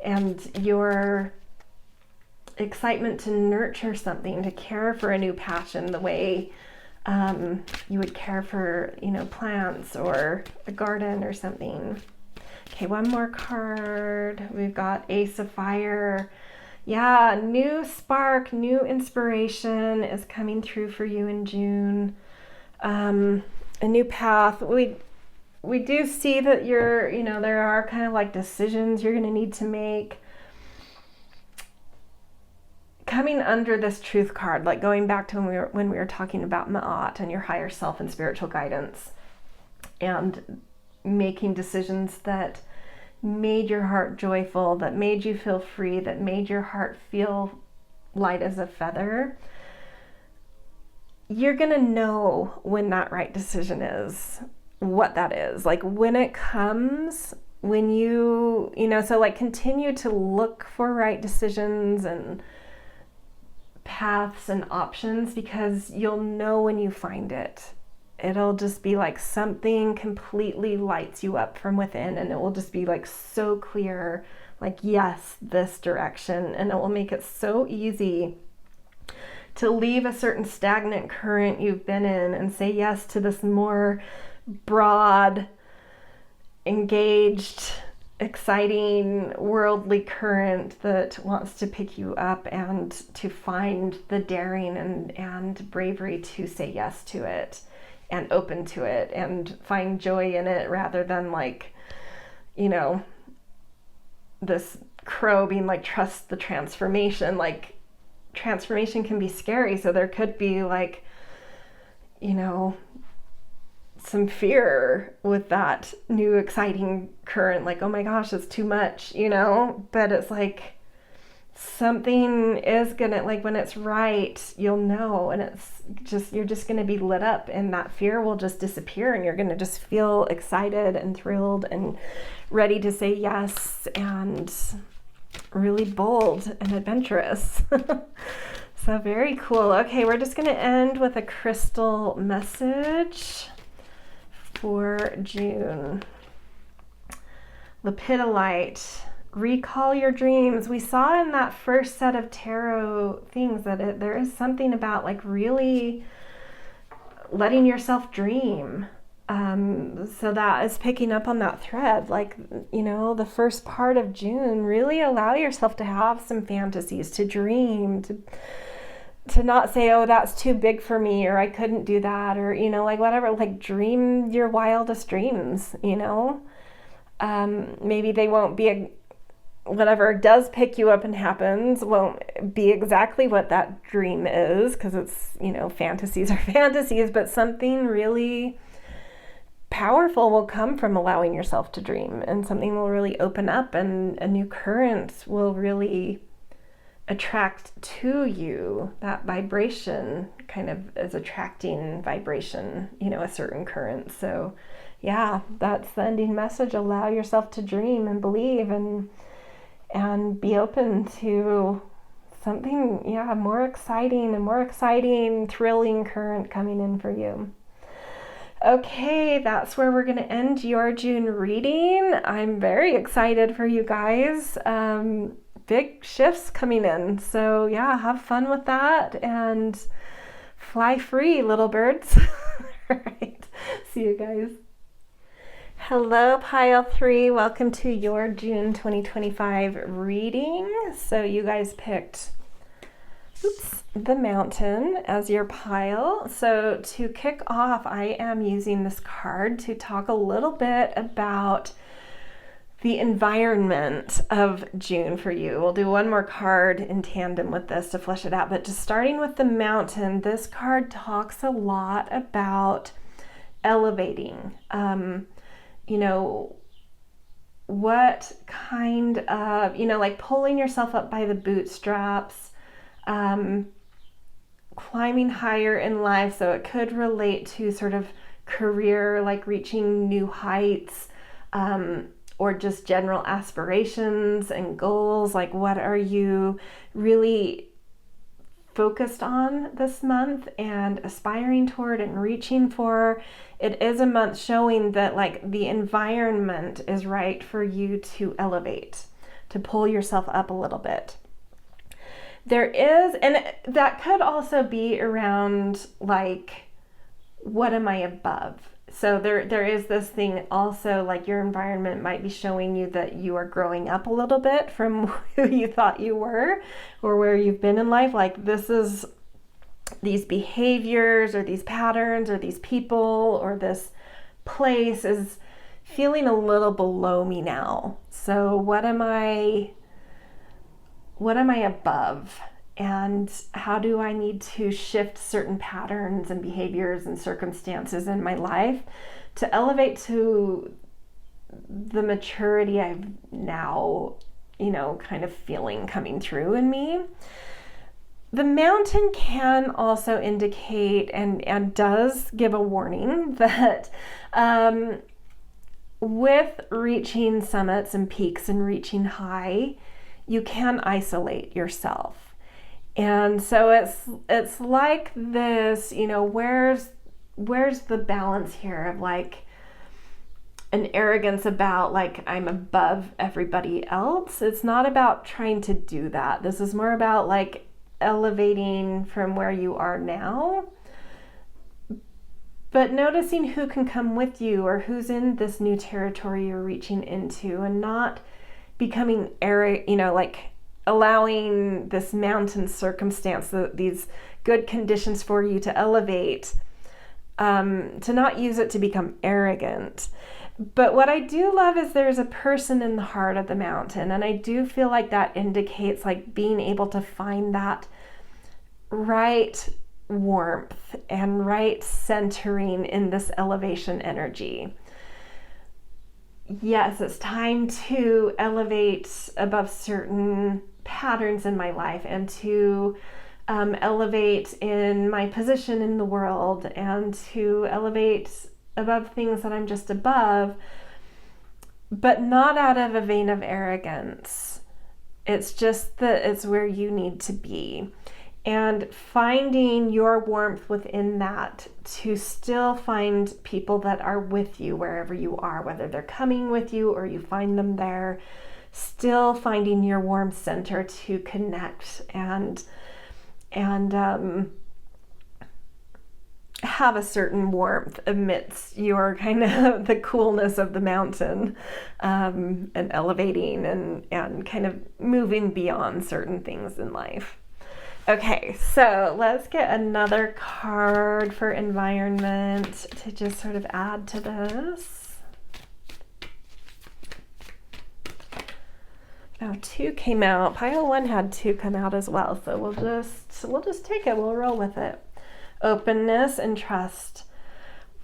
and your excitement to nurture something, to care for a new passion the way you would care for, you know, plants or a garden or something. Okay, one more card. We've got Ace of Fire. Yeah, new spark, new inspiration is coming through for you in June. A new path. We do see that you're, you know, there are kind of like decisions you're going to need to make. Coming under this truth card, like going back to when we were talking about Ma'at and your higher self and spiritual guidance, and making decisions that made your heart joyful, that made you feel free, that made your heart feel light as a feather, you're gonna know when that right decision is, what that is. Like when it comes, when you know, so like continue to look for right decisions and paths and options, because you'll know when you find it. It'll just be like something completely lights you up from within, and it will just be like so clear, like, yes, this direction. And it will make it so easy to leave a certain stagnant current you've been in and say yes to this more broad, engaged, exciting, worldly current that wants to pick you up and to find the daring and bravery to say yes to it and open to it and find joy in it, rather than like, you know, this crow being like, trust the transformation. Like, transformation can be scary, so there could be like, you know, some fear with that new exciting current, like, oh my gosh, it's too much, you know. But it's like something is gonna, like, when it's right, you'll know, and it's just, you're just gonna be lit up, and that fear will just disappear, and you're gonna just feel excited and thrilled and ready to say yes, and really bold and adventurous. So very cool. Okay, we're just going to end with a crystal message for June. Lepidolite, recall your dreams. We saw in that first set of tarot things that there is something about like really letting yourself dream. So that is picking up on that thread, like, you know, the first part of June, really allow yourself to have some fantasies, to dream, to not say, oh, that's too big for me, or I couldn't do that, or, you know, like whatever, like dream your wildest dreams, you know. Maybe they won't be whatever does pick you up and happens won't be exactly what that dream is, because it's, you know, fantasies are fantasies, but something really powerful will come from allowing yourself to dream, and something will really open up, and a new current will really attract to you. That vibration kind of is attracting vibration, you know, a certain current. So yeah, that's the ending message. Allow yourself to dream and believe, and be open to something, yeah, more exciting, thrilling current coming in for you. Okay, that's where we're going to end your June reading. I'm very excited for you guys. Big shifts coming in. So yeah, have fun with that and fly free, little birds. All right, see you guys. Hello, Pile 3. Welcome to your June 2025 reading. So you guys picked the Mountain as your pile. So to kick off, I am using this card to talk a little bit about the environment of June for you. We'll do one more card in tandem with this to flesh it out, but just starting with the Mountain, this card talks a lot about elevating. You know, what kind of, you know, like pulling yourself up by the bootstraps, climbing higher in life. So it could relate to sort of career, like reaching new heights, or just general aspirations and goals. Like, what are you really focused on this month and aspiring toward and reaching for? It is a month showing that like the environment is right for you to elevate, to pull yourself up a little bit. There is, and that could also be around like, what am I above? So there is this thing also, like your environment might be showing you that you are growing up a little bit from who you thought you were or where you've been in life. Like this is these behaviors or these patterns or these people or this place is feeling a little below me now. So what am I above? And how do I need to shift certain patterns and behaviors and circumstances in my life to elevate to the maturity I've now, you know, kind of feeling coming through in me? The mountain can also indicate and does give a warning that with reaching summits and peaks and reaching high, you can isolate yourself. And so it's like this, you know, where's the balance here of like an arrogance about like I'm above everybody else? It's not about trying to do that. This is more about like elevating from where you are now, but noticing who can come with you or who's in this new territory you're reaching into, and not becoming arrogant, you know, like allowing this mountain circumstance, these good conditions for you to elevate, to not use it to become arrogant. But what I do love is there's a person in the heart of the mountain, and I do feel like that indicates like being able to find that right warmth and right centering in this elevation energy. Yes, it's time to elevate above certain patterns in my life, and to elevate in my position in the world, and to elevate above things that I'm just above, but not out of a vein of arrogance. It's just that it's where you need to be. And finding your warmth within that, to still find people that are with you wherever you are, whether they're coming with you or you find them there, still finding your warm center to connect and have a certain warmth amidst your kind of the coolness of the mountain, and elevating and kind of moving beyond certain things in life. Okay, so let's get another card for environment to just sort of add to this. Now 2 came out. Pile 1 had 2 come out as well, so we'll just take it. We'll roll with it. Openness and trust.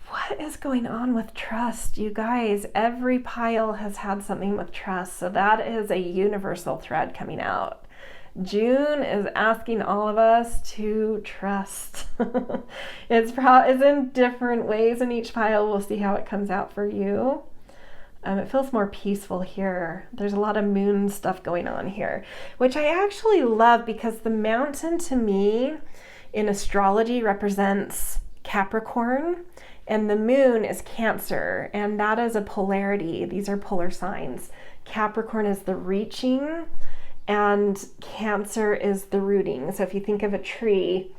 What is going on with trust, you guys? Every pile has had something with trust, so that is a universal thread coming out. June is asking all of us to trust. It's in different ways in each pile. We'll see how it comes out for you. It feels more peaceful here. There's a lot of moon stuff going on here, which I actually love, because the mountain to me in astrology represents Capricorn, and the moon is Cancer, and that is a polarity. These are polar signs. Capricorn is the reaching, and Cancer is the rooting. So if you think of a tree,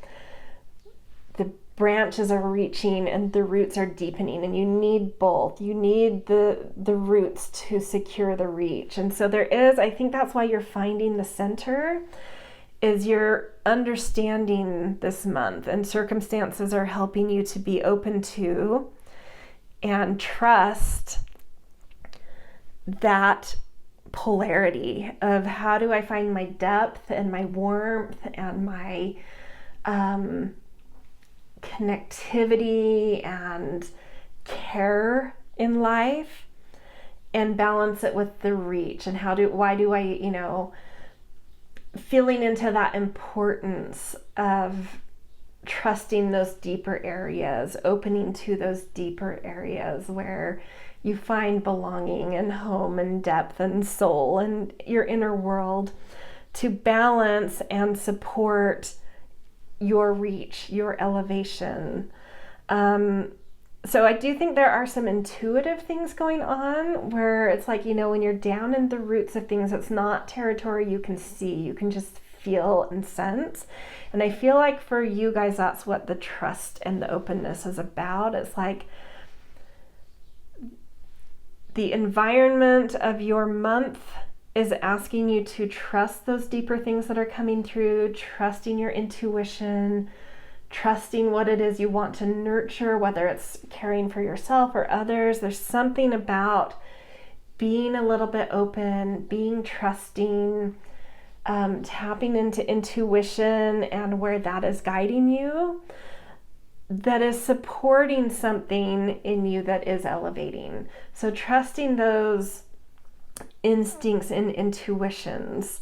the branches are reaching and the roots are deepening, and you need both. You need the roots to secure the reach. And so I think that's why you're finding the center, is you're understanding this month, and circumstances are helping you to be open to and trust that polarity of how do I find my depth and my warmth and my connectivity and care in life, and balance it with the reach, and why do I, feeling into that importance of trusting those deeper areas, opening to those deeper areas where you find belonging and home and depth and soul and your inner world, to balance and support your reach, your elevation. So I do think there are some intuitive things going on where it's like, when you're down in the roots of things, it's not territory you can see, you can just feel and sense. And I feel like for you guys, that's what the trust and the openness is about. It's like the environment of your month is asking you to trust those deeper things that are coming through, trusting your intuition, trusting what it is you want to nurture, whether it's caring for yourself or others. There's something about being a little bit open, being trusting, tapping into intuition and where that is guiding you, that is supporting something in you that is elevating. So trusting those instincts and intuitions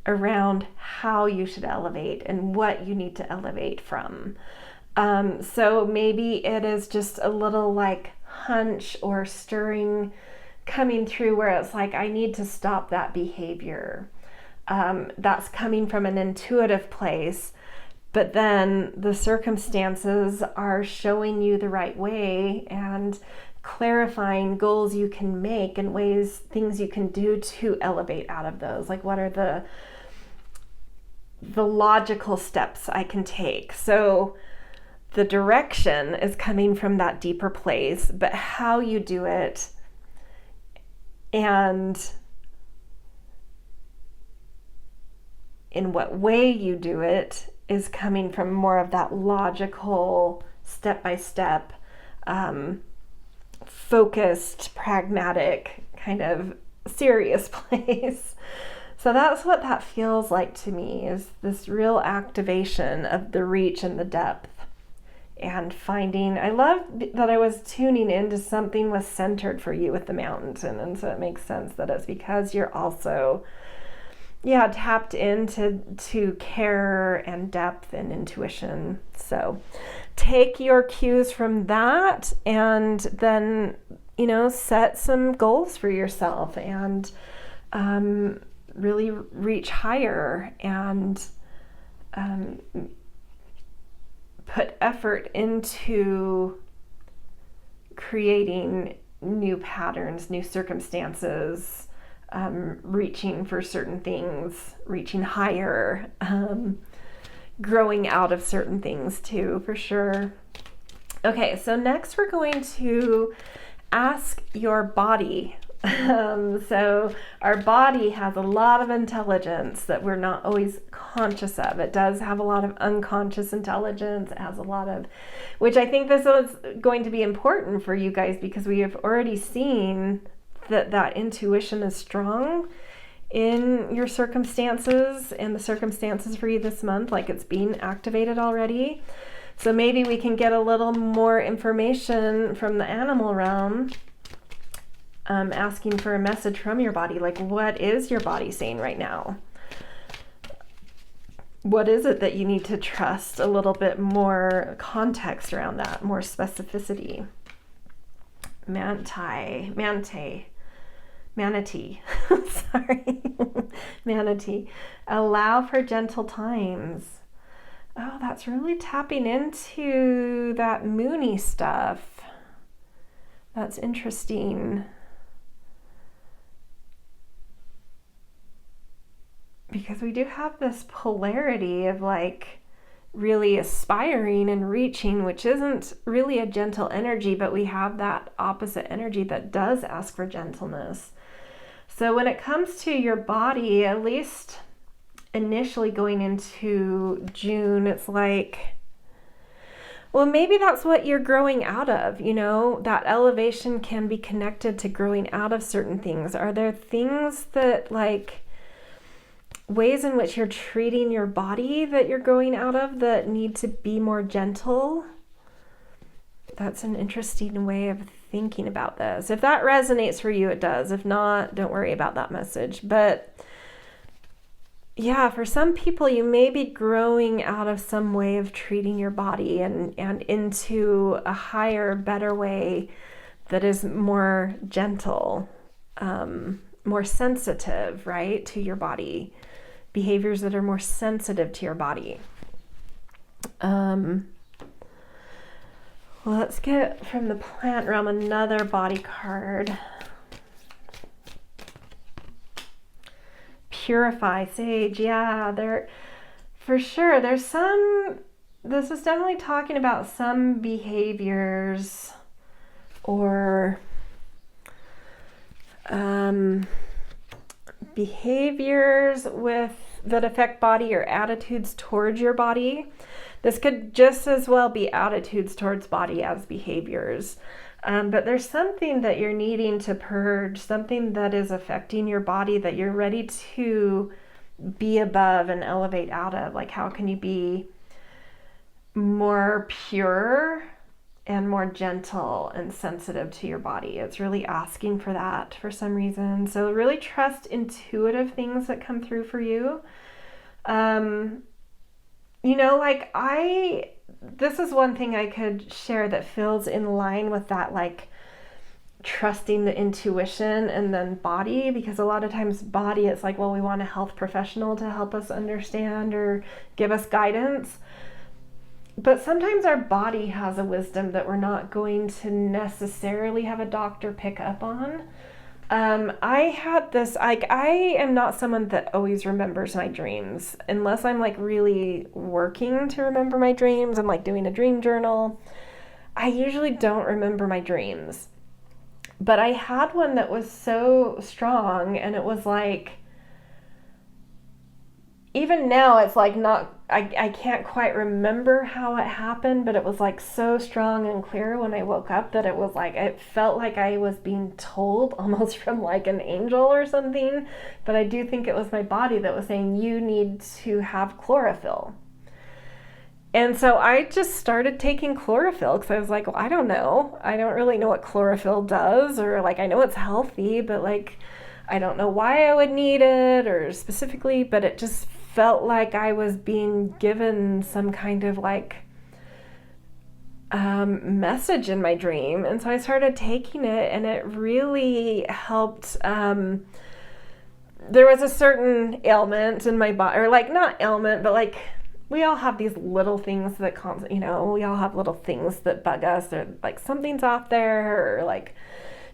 around how you should elevate and what you need to elevate from. So maybe it is just a little like hunch or stirring coming through where it's like, I need to stop that behavior. That's coming from an intuitive place, but then the circumstances are showing you the right way and clarifying goals you can make and things you can do to elevate out of those. Like, what are the logical steps I can take? So the direction is coming from that deeper place, but how you do it and in what way you do it is coming from more of that logical, step-by-step, focused, pragmatic, kind of serious place. So that's what that feels like to me, is this real activation of the reach and the depth. And finding, I love that I was tuning into something was centered for you with the mountain. And so it makes sense that it's because you're also, tapped into care and depth and intuition. So take your cues from that and then, set some goals for yourself and really reach higher and put effort into creating new patterns, new circumstances, reaching for certain things, reaching higher, growing out of certain things too, for sure. Okay, so next we're going to ask your body. So our body has a lot of intelligence that we're not always conscious of. It does have a lot of unconscious intelligence. It has a lot of, which I think this is going to be important for you guys because we have already seen that intuition is strong in your circumstances and the circumstances for you this month, like it's being activated already. So maybe we can get a little more information from the animal realm, asking for a message from your body. Like, what is your body saying right now? What is it that you need to trust? A little bit more context around that, more specificity. Manatee. Sorry. Manatee. Allow for gentle times. Oh, that's really tapping into that moony stuff. That's interesting. Because we do have this polarity of like really aspiring and reaching, which isn't really a gentle energy, but we have that opposite energy that does ask for gentleness. So when it comes to your body, at least initially going into June, it's like, well, maybe that's what you're growing out of, that elevation can be connected to growing out of certain things. Are there things that like ways in which you're treating your body that you're growing out of that need to be more gentle? That's an interesting way of thinking about this. If that resonates for you, it does. If not, don't worry about that message. But yeah, for some people, you may be growing out of some way of treating your body and into a higher, better way that is more gentle, more sensitive, right, to your body. Behaviors that are more sensitive to your body. Well, let's get from the plant realm another body card. Purify, sage, there for sure. There's this is definitely talking about some behaviors or behaviors that affect body or attitudes towards your body. This could just as well be attitudes towards body as behaviors. But there's something that you're needing to purge, something that is affecting your body that you're ready to be above and elevate out of. Like, how can you be more pure and more gentle and sensitive to your body. It's really asking for that for some reason. So really trust intuitive things that come through for you. This is one thing I could share that feels in line with that, like trusting the intuition and then body, because a lot of times body, it's like, well, we want a health professional to help us understand or give us guidance. But sometimes our body has a wisdom that we're not going to necessarily have a doctor pick up on. I had this, I am not someone that always remembers my dreams unless I'm like really working to remember my dreams and like doing a dream journal. I usually don't remember my dreams. But I had one that was so strong, and it was like, even now it's like not, I can't quite remember how it happened, but it was like so strong and clear when I woke up that it was like, it felt like I was being told almost from like an angel or something. But I do think it was my body that was saying, you need to have chlorophyll. And so I just started taking chlorophyll because I was like, well, I don't know. I don't really know what chlorophyll does, or like, I know it's healthy, but like, I don't know why I would need it or specifically, but it just felt like I was being given some kind of like message in my dream. And so I started taking it, and it really helped. There was a certain ailment in my body, or like not ailment, but like we all have these little things that we all have little things that bug us, or like something's off there, or like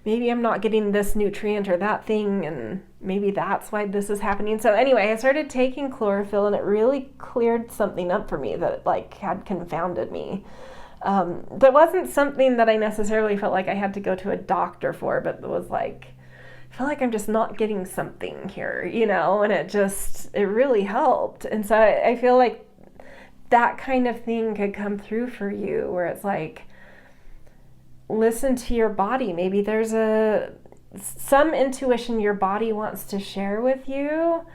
maybe I'm not getting this nutrient or that thing, and maybe that's why this is happening. So anyway, I started taking chlorophyll, and it really cleared something up for me that like had confounded me. That wasn't something that I necessarily felt like I had to go to a doctor for, but it was like, I feel like I'm just not getting something here, and it really helped. And so I feel like that kind of thing could come through for you, where it's like, listen to your body. Maybe there's some intuition your body wants to share with you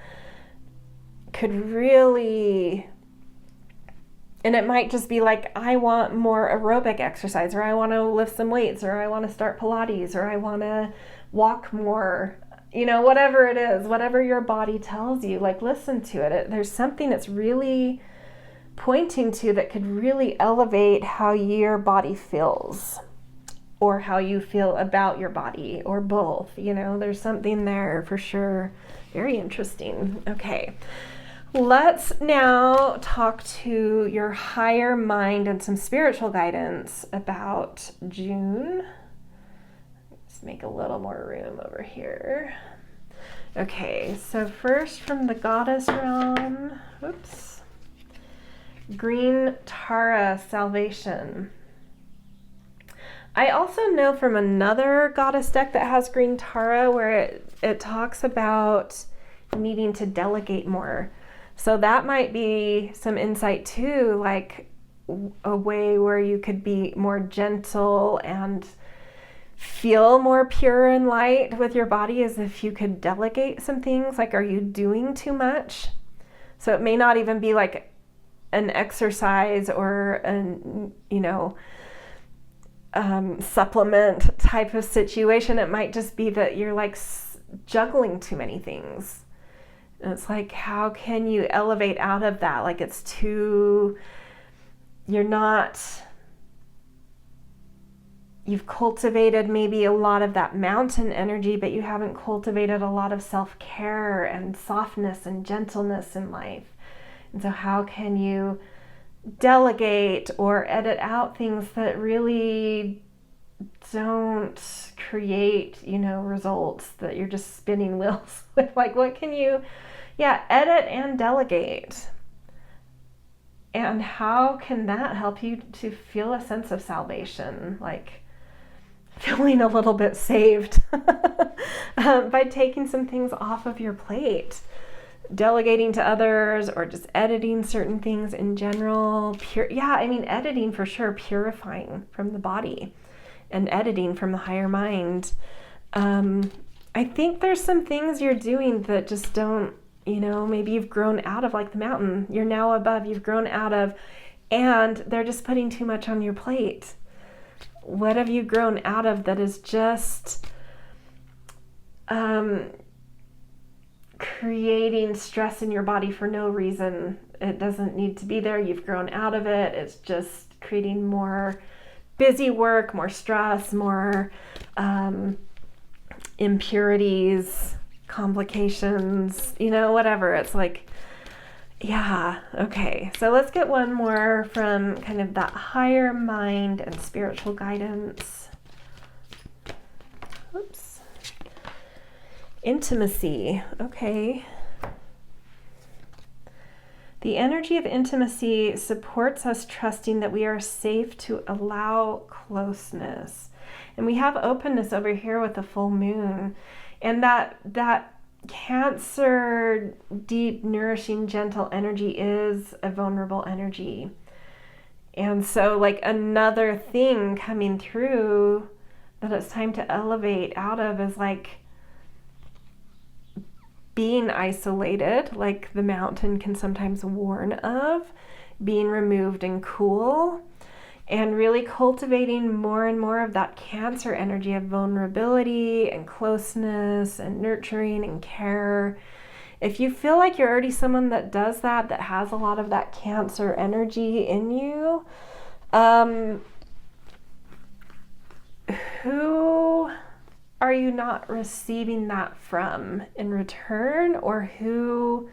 could really, and it might just be like, I want more aerobic exercise, or I want to lift some weights, or I want to start Pilates, or I want to walk more, whatever it is, whatever your body tells you, like listen to it. There's something that's really pointing to that could really elevate how your body feels, or how you feel about your body, or both. There's something there for sure. Very interesting. Okay, let's now talk to your higher mind and some spiritual guidance about June. Let's make a little more room over here. Okay, so first from the goddess realm, Green Tara, salvation. I also know from another goddess deck that has Green Tara where it talks about needing to delegate more. So that might be some insight too, like a way where you could be more gentle and feel more pure and light with your body, as if you could delegate some things. Like, are you doing too much? So it may not even be like an exercise or supplement type of situation. It might just be that you're like juggling too many things. And it's like, how can you elevate out of that? Like, you've cultivated maybe a lot of that mountain energy, but you haven't cultivated a lot of self-care and softness and gentleness in life. And so how can you delegate or edit out things that really don't create, results, that you're just spinning wheels with? Like, what can you, edit and delegate? And how can that help you to feel a sense of salvation, like feeling a little bit saved by taking some things off of your plate? Delegating to others, or just editing certain things in general. Editing for sure, purifying from the body and editing from the higher mind. I think there's some things you're doing that just don't, maybe you've grown out of, like the mountain you're now above, you've grown out of, and they're just putting too much on your plate. What have you grown out of that is just creating stress in your body for no reason? It doesn't need to be there. You've grown out of it. It's just creating more busy work, more stress, more impurities, complications, whatever. It's like, yeah, okay. So let's get one more from kind of that higher mind and spiritual guidance. Oops. Intimacy. Okay. The energy of intimacy supports us trusting that we are safe to allow closeness. And we have openness over here with the full moon. And that Cancer, deep, nourishing, gentle energy is a vulnerable energy. And so like another thing coming through that it's time to elevate out of is like being isolated, like the mountain can sometimes warn of, being removed and cool, and really cultivating more and more of that Cancer energy of vulnerability and closeness and nurturing and care. If you feel like you're already someone that does that has a lot of that Cancer energy in you, who are you not receiving that from in return? Or who,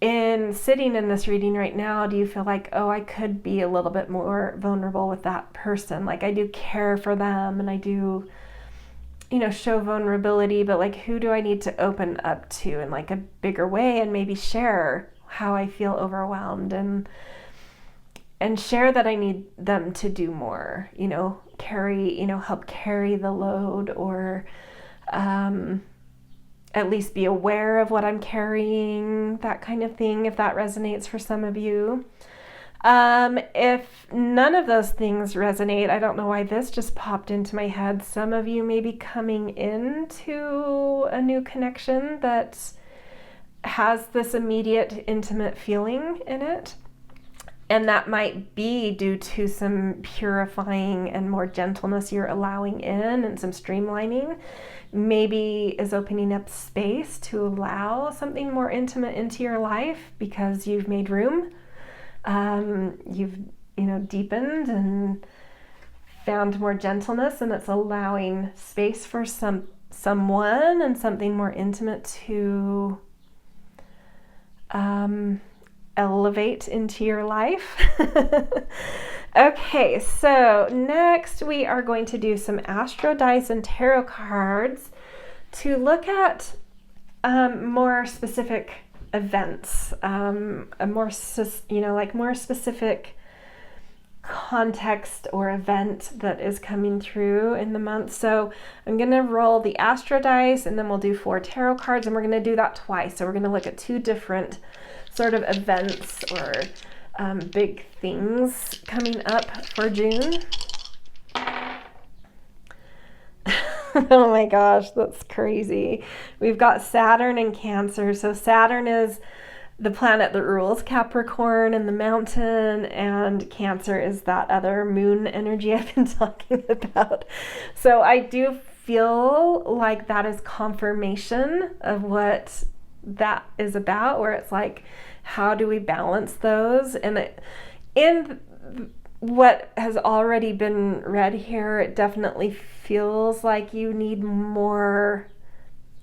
in sitting in this reading right now, do you feel like, oh, I could be a little bit more vulnerable with that person? Like I do care for them and I do, show vulnerability, but like who do I need to open up to in like a bigger way and maybe share how I feel overwhelmed and share that I need them to do more, carry, help carry the load, or at least be aware of what I'm carrying, that kind of thing, if that resonates for some of you. If none of those things resonate, I don't know why this just popped into my head. Some of you may be coming into a new connection that has this immediate intimate feeling in it. And that might be due to some purifying and more gentleness you're allowing in, and some streamlining. Maybe is opening up space to allow something more intimate into your life because you've made room. You've, deepened and found more gentleness, and it's allowing space for someone and something more intimate to elevate into your life. Okay, so next we are going to do some astro dice and tarot cards to look at more specific events, a more more specific context or event that is coming through in the month. So I'm going to roll the astro dice and then we'll do 4 tarot cards, and we're going to do that twice. So we're going to look at 2 different sort of events or big things coming up for June. Oh my gosh, that's crazy. We've got Saturn and Cancer. So Saturn is the planet that rules Capricorn and the mountain, and Cancer is that other moon energy I've been talking about. So I do feel like that is confirmation of what that is about, where it's like, how do we balance those? And in what has already been read here, it definitely feels like you need more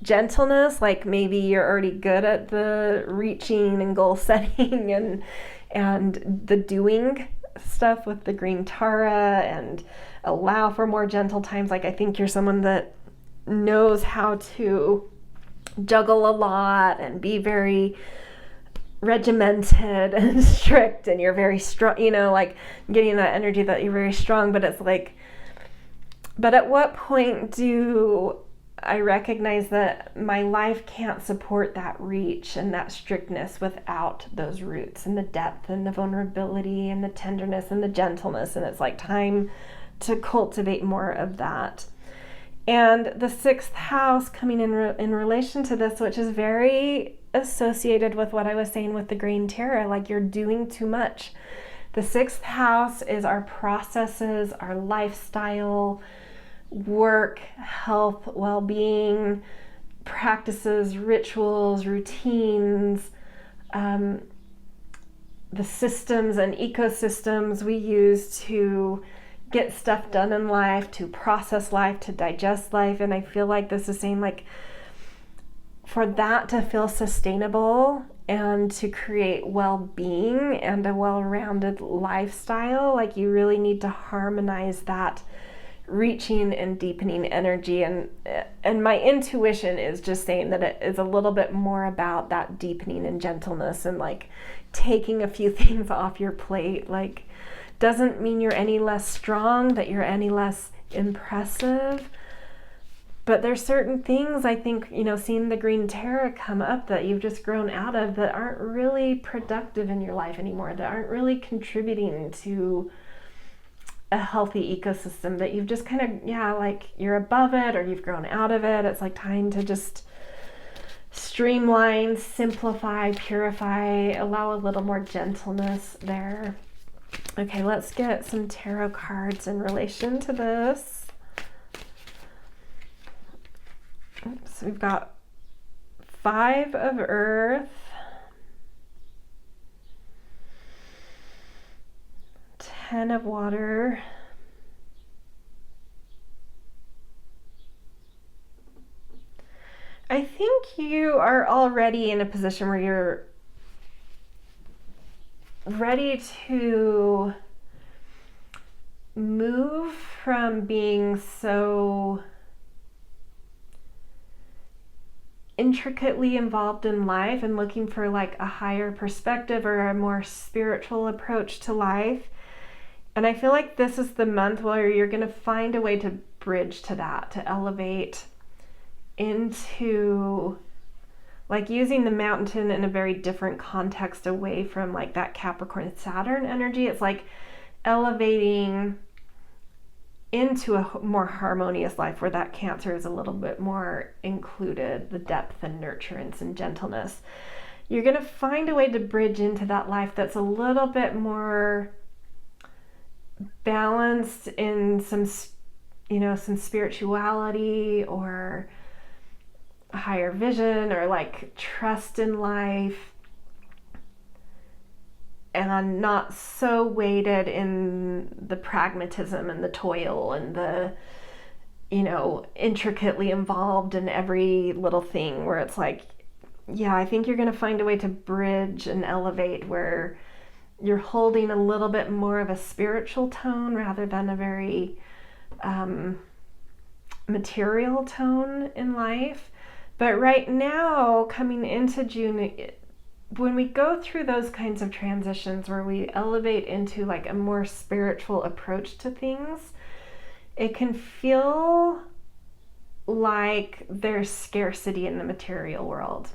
gentleness. Like maybe you're already good at the reaching and goal setting and the doing stuff with the green Tara, and allow for more gentle times. Like I think you're someone that knows how to juggle a lot and be very regimented and strict, and you're very strong, like getting that energy that you're very strong. But it's like, but at what point do I recognize that my life can't support that reach and that strictness without those roots and the depth and the vulnerability and the tenderness and the gentleness? And it's like time to cultivate more of that. And the 6th house coming in relation to this, which is very associated with what I was saying with the green Tara, like you're doing too much. The 6th house is our processes, our lifestyle, work, health, well-being, practices, rituals, routines, the systems and ecosystems we use to get stuff done in life, to process life, to digest life. And I feel like this is saying, like, for that to feel sustainable and to create well-being and a well-rounded lifestyle, like, you really need to harmonize that reaching and deepening energy. And my intuition is just saying that it is a little bit more about that deepening and gentleness and, like, taking a few things off your plate. Like, doesn't mean you're any less strong, that you're any less impressive, but there's certain things, I think, you know, seeing the green Terra come up that you've just grown out of that aren't really productive in your life anymore, that aren't really contributing to a healthy ecosystem, that you've just kind of, like, you're above it or you've grown out of it. It's like time to just streamline, simplify, purify, allow a little more gentleness there. Okay, let's get some tarot cards in relation to this. Oops, we've got 5 of Earth, 10 of Water, I think you are already in a position where you're ready to move from being so intricately involved in life and looking for, like, a higher perspective or a more spiritual approach to life. And I feel like this is the month where you're going to find a way to bridge to that, to elevate into, like, using the mountain in a very different context away from, like, that Capricorn Saturn energy. It's like elevating into a more harmonious life where that Cancer is a little bit more included, the depth and nurturance and gentleness. You're going to find a way to bridge into that life that's a little bit more balanced in some, you know, some spirituality or a higher vision or, like, trust in life, and not so weighted in the pragmatism and the toil and the, you know, intricately involved in every little thing, where it's like, I think you're going to find a way to bridge and elevate where you're holding a little bit more of a spiritual tone rather than a very material tone in life. But right now, coming into June, when we go through those kinds of transitions where we elevate into, like, a more spiritual approach to things, it can feel like there's scarcity in the material world.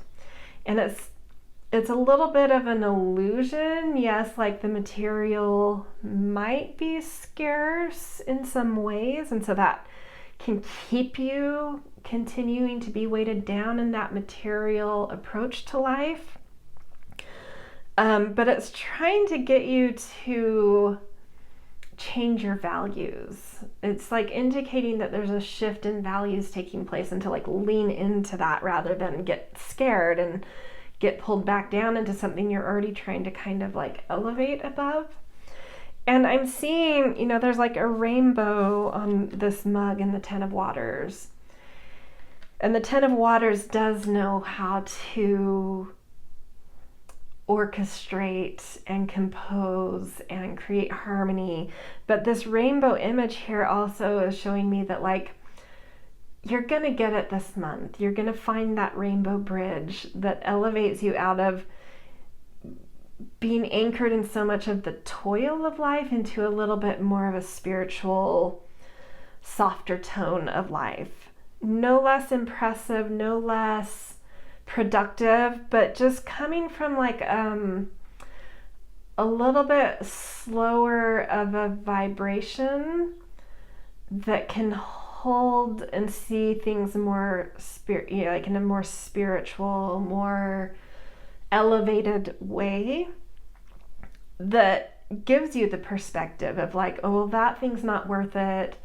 And it's a little bit of an illusion. Yes, like, the material might be scarce in some ways, and so that can keep you continuing to be weighted down in that material approach to life. But it's trying to get you to change your values. It's, like, indicating that there's a shift in values taking place, and to, like, lean into that rather than get scared and get pulled back down into something you're already trying to kind of, like, elevate above. And I'm seeing, you know, there's, like, a rainbow on this mug in the 10 of Waters. And the 10 of Waters does know how to orchestrate and compose and create harmony. But this rainbow image here also is showing me that, like, you're gonna get it this month. You're gonna find that rainbow bridge that elevates you out of being anchored in so much of the toil of life into a little bit more of a spiritual, softer tone of life. No less impressive, no less productive, but just coming from, like, a little bit slower of a vibration that can hold and see things more like in a more spiritual, more elevated way, that gives you the perspective of like, oh, well, that thing's not worth it.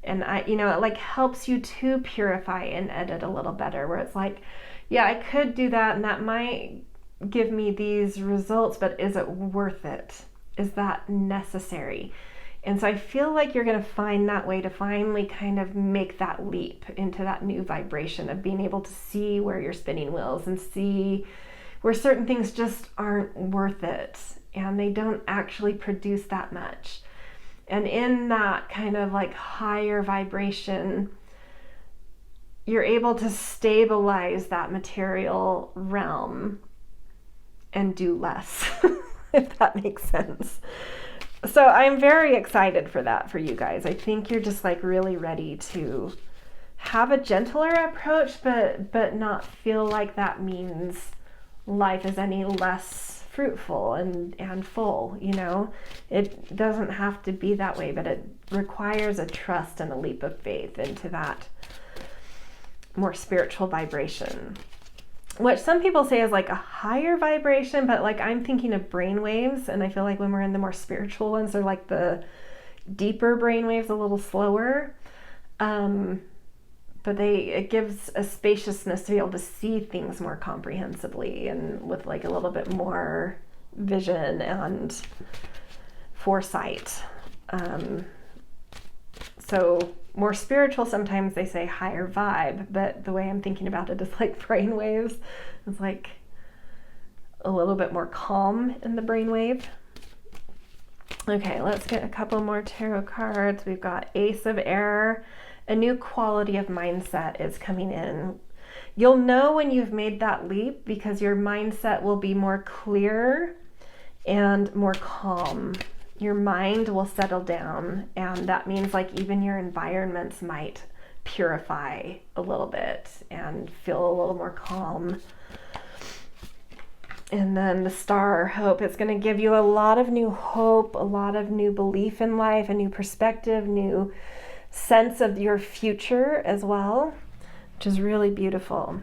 And it like helps you to purify and edit a little better, where it's like, yeah, I could do that and that might give me these results, but is it worth it? Is that necessary? And so I feel like you're going to find that way to finally kind of make that leap into that new vibration of being able to see where you're spinning wheels and see where certain things just aren't worth it and they don't actually produce that much. And in that kind of like higher vibration, you're able to stabilize that material realm and do less, if that makes sense. So I'm very excited for that for you guys. I think you're just like really ready to have a gentler approach, but not feel like that means life is any less fruitful and full, It doesn't have to be that way, but it requires a trust and a leap of faith into that more spiritual vibration, which some people say is like a higher vibration, but like I'm thinking of brain waves, and I feel like when we're in the more spiritual ones, they're like the deeper brain waves, a little slower. But it gives a spaciousness to be able to see things more comprehensively and with like a little bit more vision and foresight. So more spiritual, sometimes they say higher vibe, but the way I'm thinking about it is like brain waves. It's like a little bit more calm in the brain wave. Okay, let's get a couple more tarot cards. We've got Ace of Air. A new quality of mindset is coming in. You'll know when you've made that leap because your mindset will be more clear and more calm. Your mind will settle down, and that means like even your environments might purify a little bit and feel a little more calm. And then the Star, Hope, it's going to give you a lot of new hope, a lot of new belief in life, a new perspective, new sense of your future as well, which is really beautiful.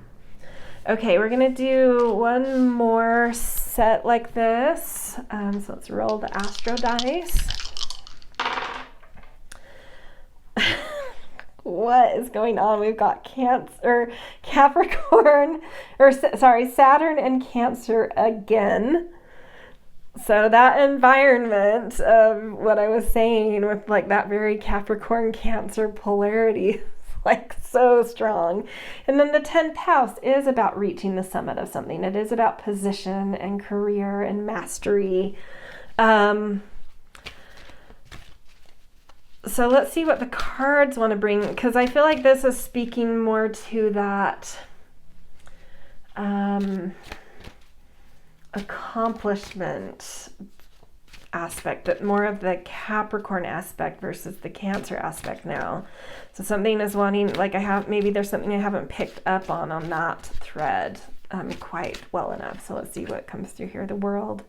Okay, we're going to do one more set like this. So let's roll the Astro dice. What is going on? We've got Capricorn, Saturn and Cancer again. So that environment of what I was saying with like that very Capricorn Cancer polarity is like so strong. And then the 10th house is about reaching the summit of something. It is about position and career and mastery. So let's see what the cards want to bring, because I feel like this is speaking more to that accomplishment aspect, but more of the Capricorn aspect versus the Cancer aspect now. So something is wanting, like maybe there's something I haven't picked up on that thread quite well enough. So let's see what comes through here. The World.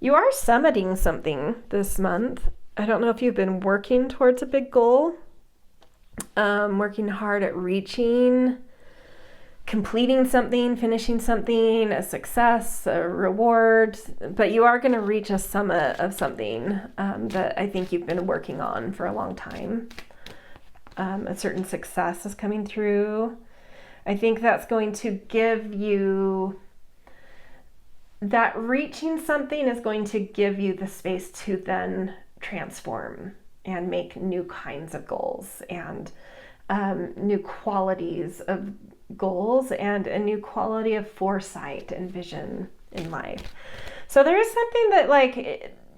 You are summiting something this month. I don't know if you've been working towards a big goal, working hard at completing something, finishing something, a success, a reward, but you are going to reach a summit of something that I think you've been working on for a long time. A certain success is coming through. I think that's going to give you, that reaching something is going to give you the space to then transform and make new kinds of goals and new qualities of goals and a new quality of foresight and vision in life. So there is something that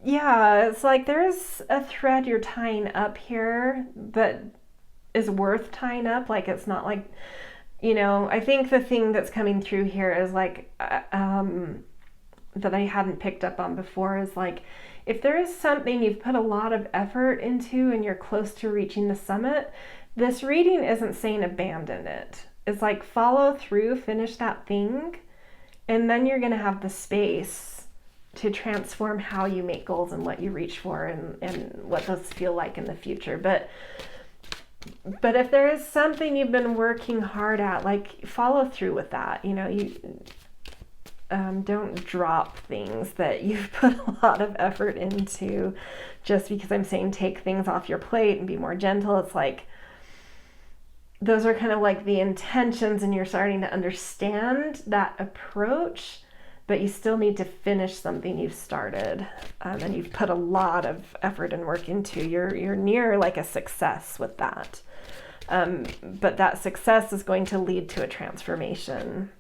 it's like there's a thread you're tying up here that is worth tying up. Like it's not like, I think the thing that's coming through here is like that I hadn't picked up on before is like, if there is something you've put a lot of effort into and you're close to reaching the summit, this reading isn't saying abandon it. It's like follow through, finish that thing, and then you're going to have the space to transform how you make goals and what you reach for and what those feel like in the future. But if there is something you've been working hard at, like follow through with that. Don't drop things that you've put a lot of effort into just because I'm saying take things off your plate and be more gentle. It's like those are kind of like the intentions, and you're starting to understand that approach, but you still need to finish something you've started, and you've put a lot of effort and work into. You're near like a success with that, but that success is going to lead to a transformation.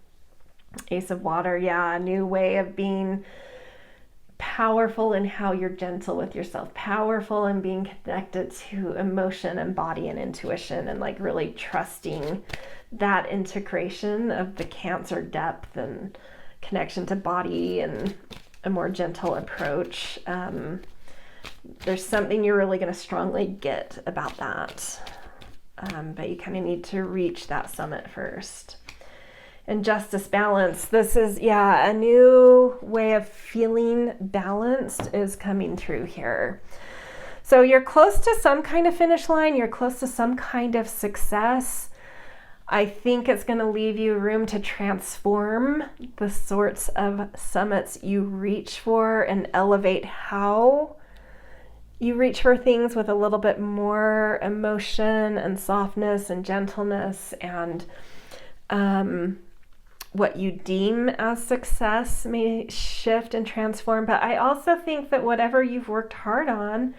Ace of Water, yeah, a new way of being powerful in how you're gentle with yourself, powerful in being connected to emotion and body and intuition, and like really trusting that integration of the Cancer depth and connection to body and a more gentle approach. There's something you're really going to strongly get about that, but you kind of need to reach that summit first. And Justice, Balance, this is, yeah, a new way of feeling balanced is coming through here. So you're close to some kind of finish line, you're close to some kind of success. I think it's going to leave you room to transform the sorts of summits you reach for and elevate how you reach for things with a little bit more emotion and softness and gentleness, and what you deem as success may shift and transform. But I also think that whatever you've worked hard on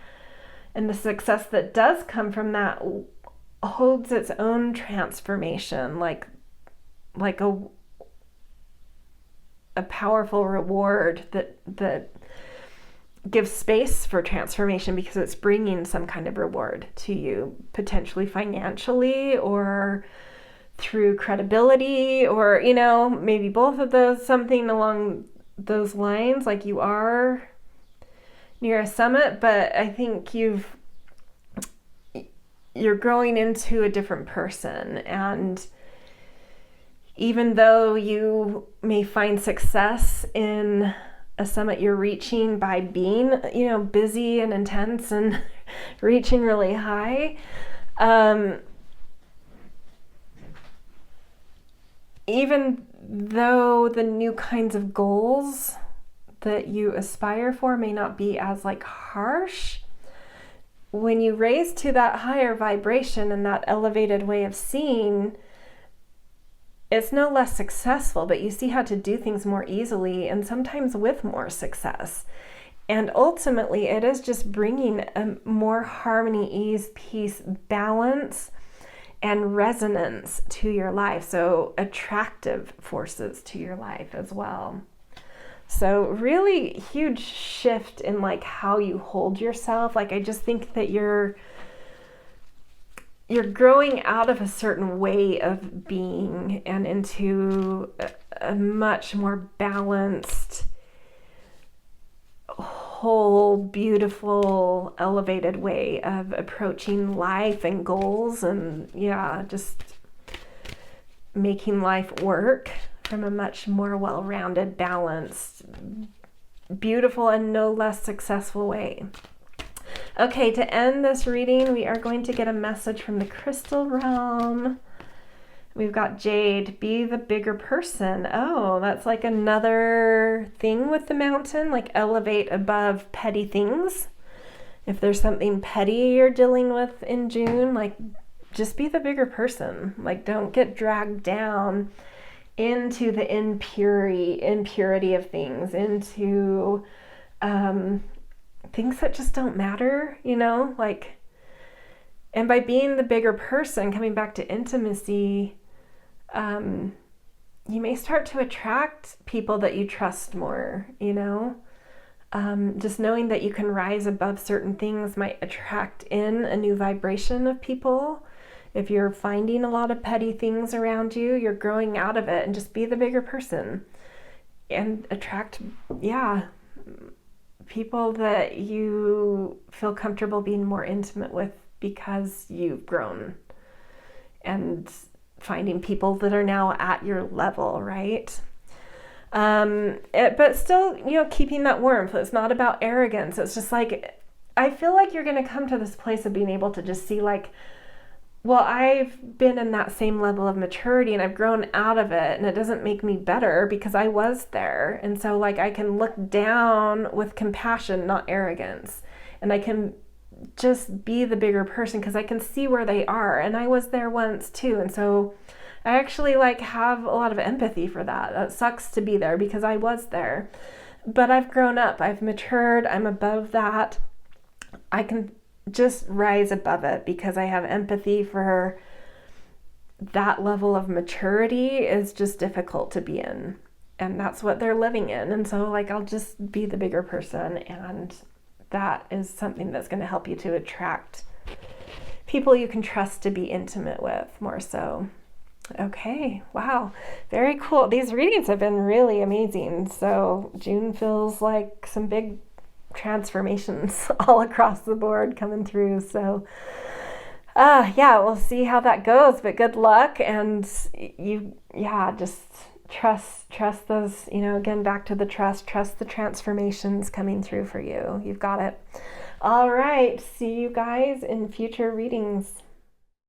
and the success that does come from that holds its own transformation, like a powerful reward that gives space for transformation, because it's bringing some kind of reward to you, potentially financially or through credibility, or, you know, maybe both of those, something along those lines. Like you are near a summit, but I think you're growing into a different person. And even though you may find success in a summit you're reaching by being, you know, busy and intense and reaching really high, even though the new kinds of goals that you aspire for may not be as like harsh, when you raise to that higher vibration and that elevated way of seeing, it's no less successful, but you see how to do things more easily and sometimes with more success. And ultimately, it is just bringing a more harmony, ease, peace, balance, and resonance to your life. So attractive forces to your life as well. So really huge shift in like how you hold yourself. Like I just think that you're growing out of a certain way of being and into a much more balanced, whole, beautiful, elevated way of approaching life and goals, and yeah, just making life work from a much more well-rounded, balanced, beautiful, and no less successful way. Okay, to end this reading, we are going to get a message from the crystal realm. We've got Jade, be the bigger person. Oh, that's like another thing with the mountain, like elevate above petty things. If there's something petty you're dealing with in June, like just be the bigger person. Like don't get dragged down into the impurity of things, into things that just don't matter, you know, like, and by being the bigger person, coming back to intimacy, you may start to attract people that you trust more, you know, just knowing that you can rise above certain things might attract in a new vibration of people. If you're finding a lot of petty things around you, you're growing out of it, and just be the bigger person and attract, people that you feel comfortable being more intimate with because you've grown, and finding people that are now at your level, right? But still, you know, keeping that warmth. It's not about arrogance. It's just like, I feel like you're going to come to this place of being able to just see like well, I've been in that same level of maturity and I've grown out of it, and it doesn't make me better because I was there. And so like I can look down with compassion, not arrogance. And I can just be the bigger person because I can see where they are. And I was there once too. And so I actually like have a lot of empathy for that. That sucks to be there because I was there. But I've grown up, I've matured, I'm above that. I can just rise above it because I have empathy for that level of maturity is just difficult to be in. And that's what they're living in. And so like I'll just be the bigger person, and that is something that's going to help you to attract people you can trust to be intimate with more so. Okay, wow, very cool. These readings have been really amazing. So June feels like some big transformations all across the board coming through. So yeah, we'll see how that goes, but good luck. And just trust those, again, back to the trust the transformations coming through for you. You've got it. All right, see you guys in future readings.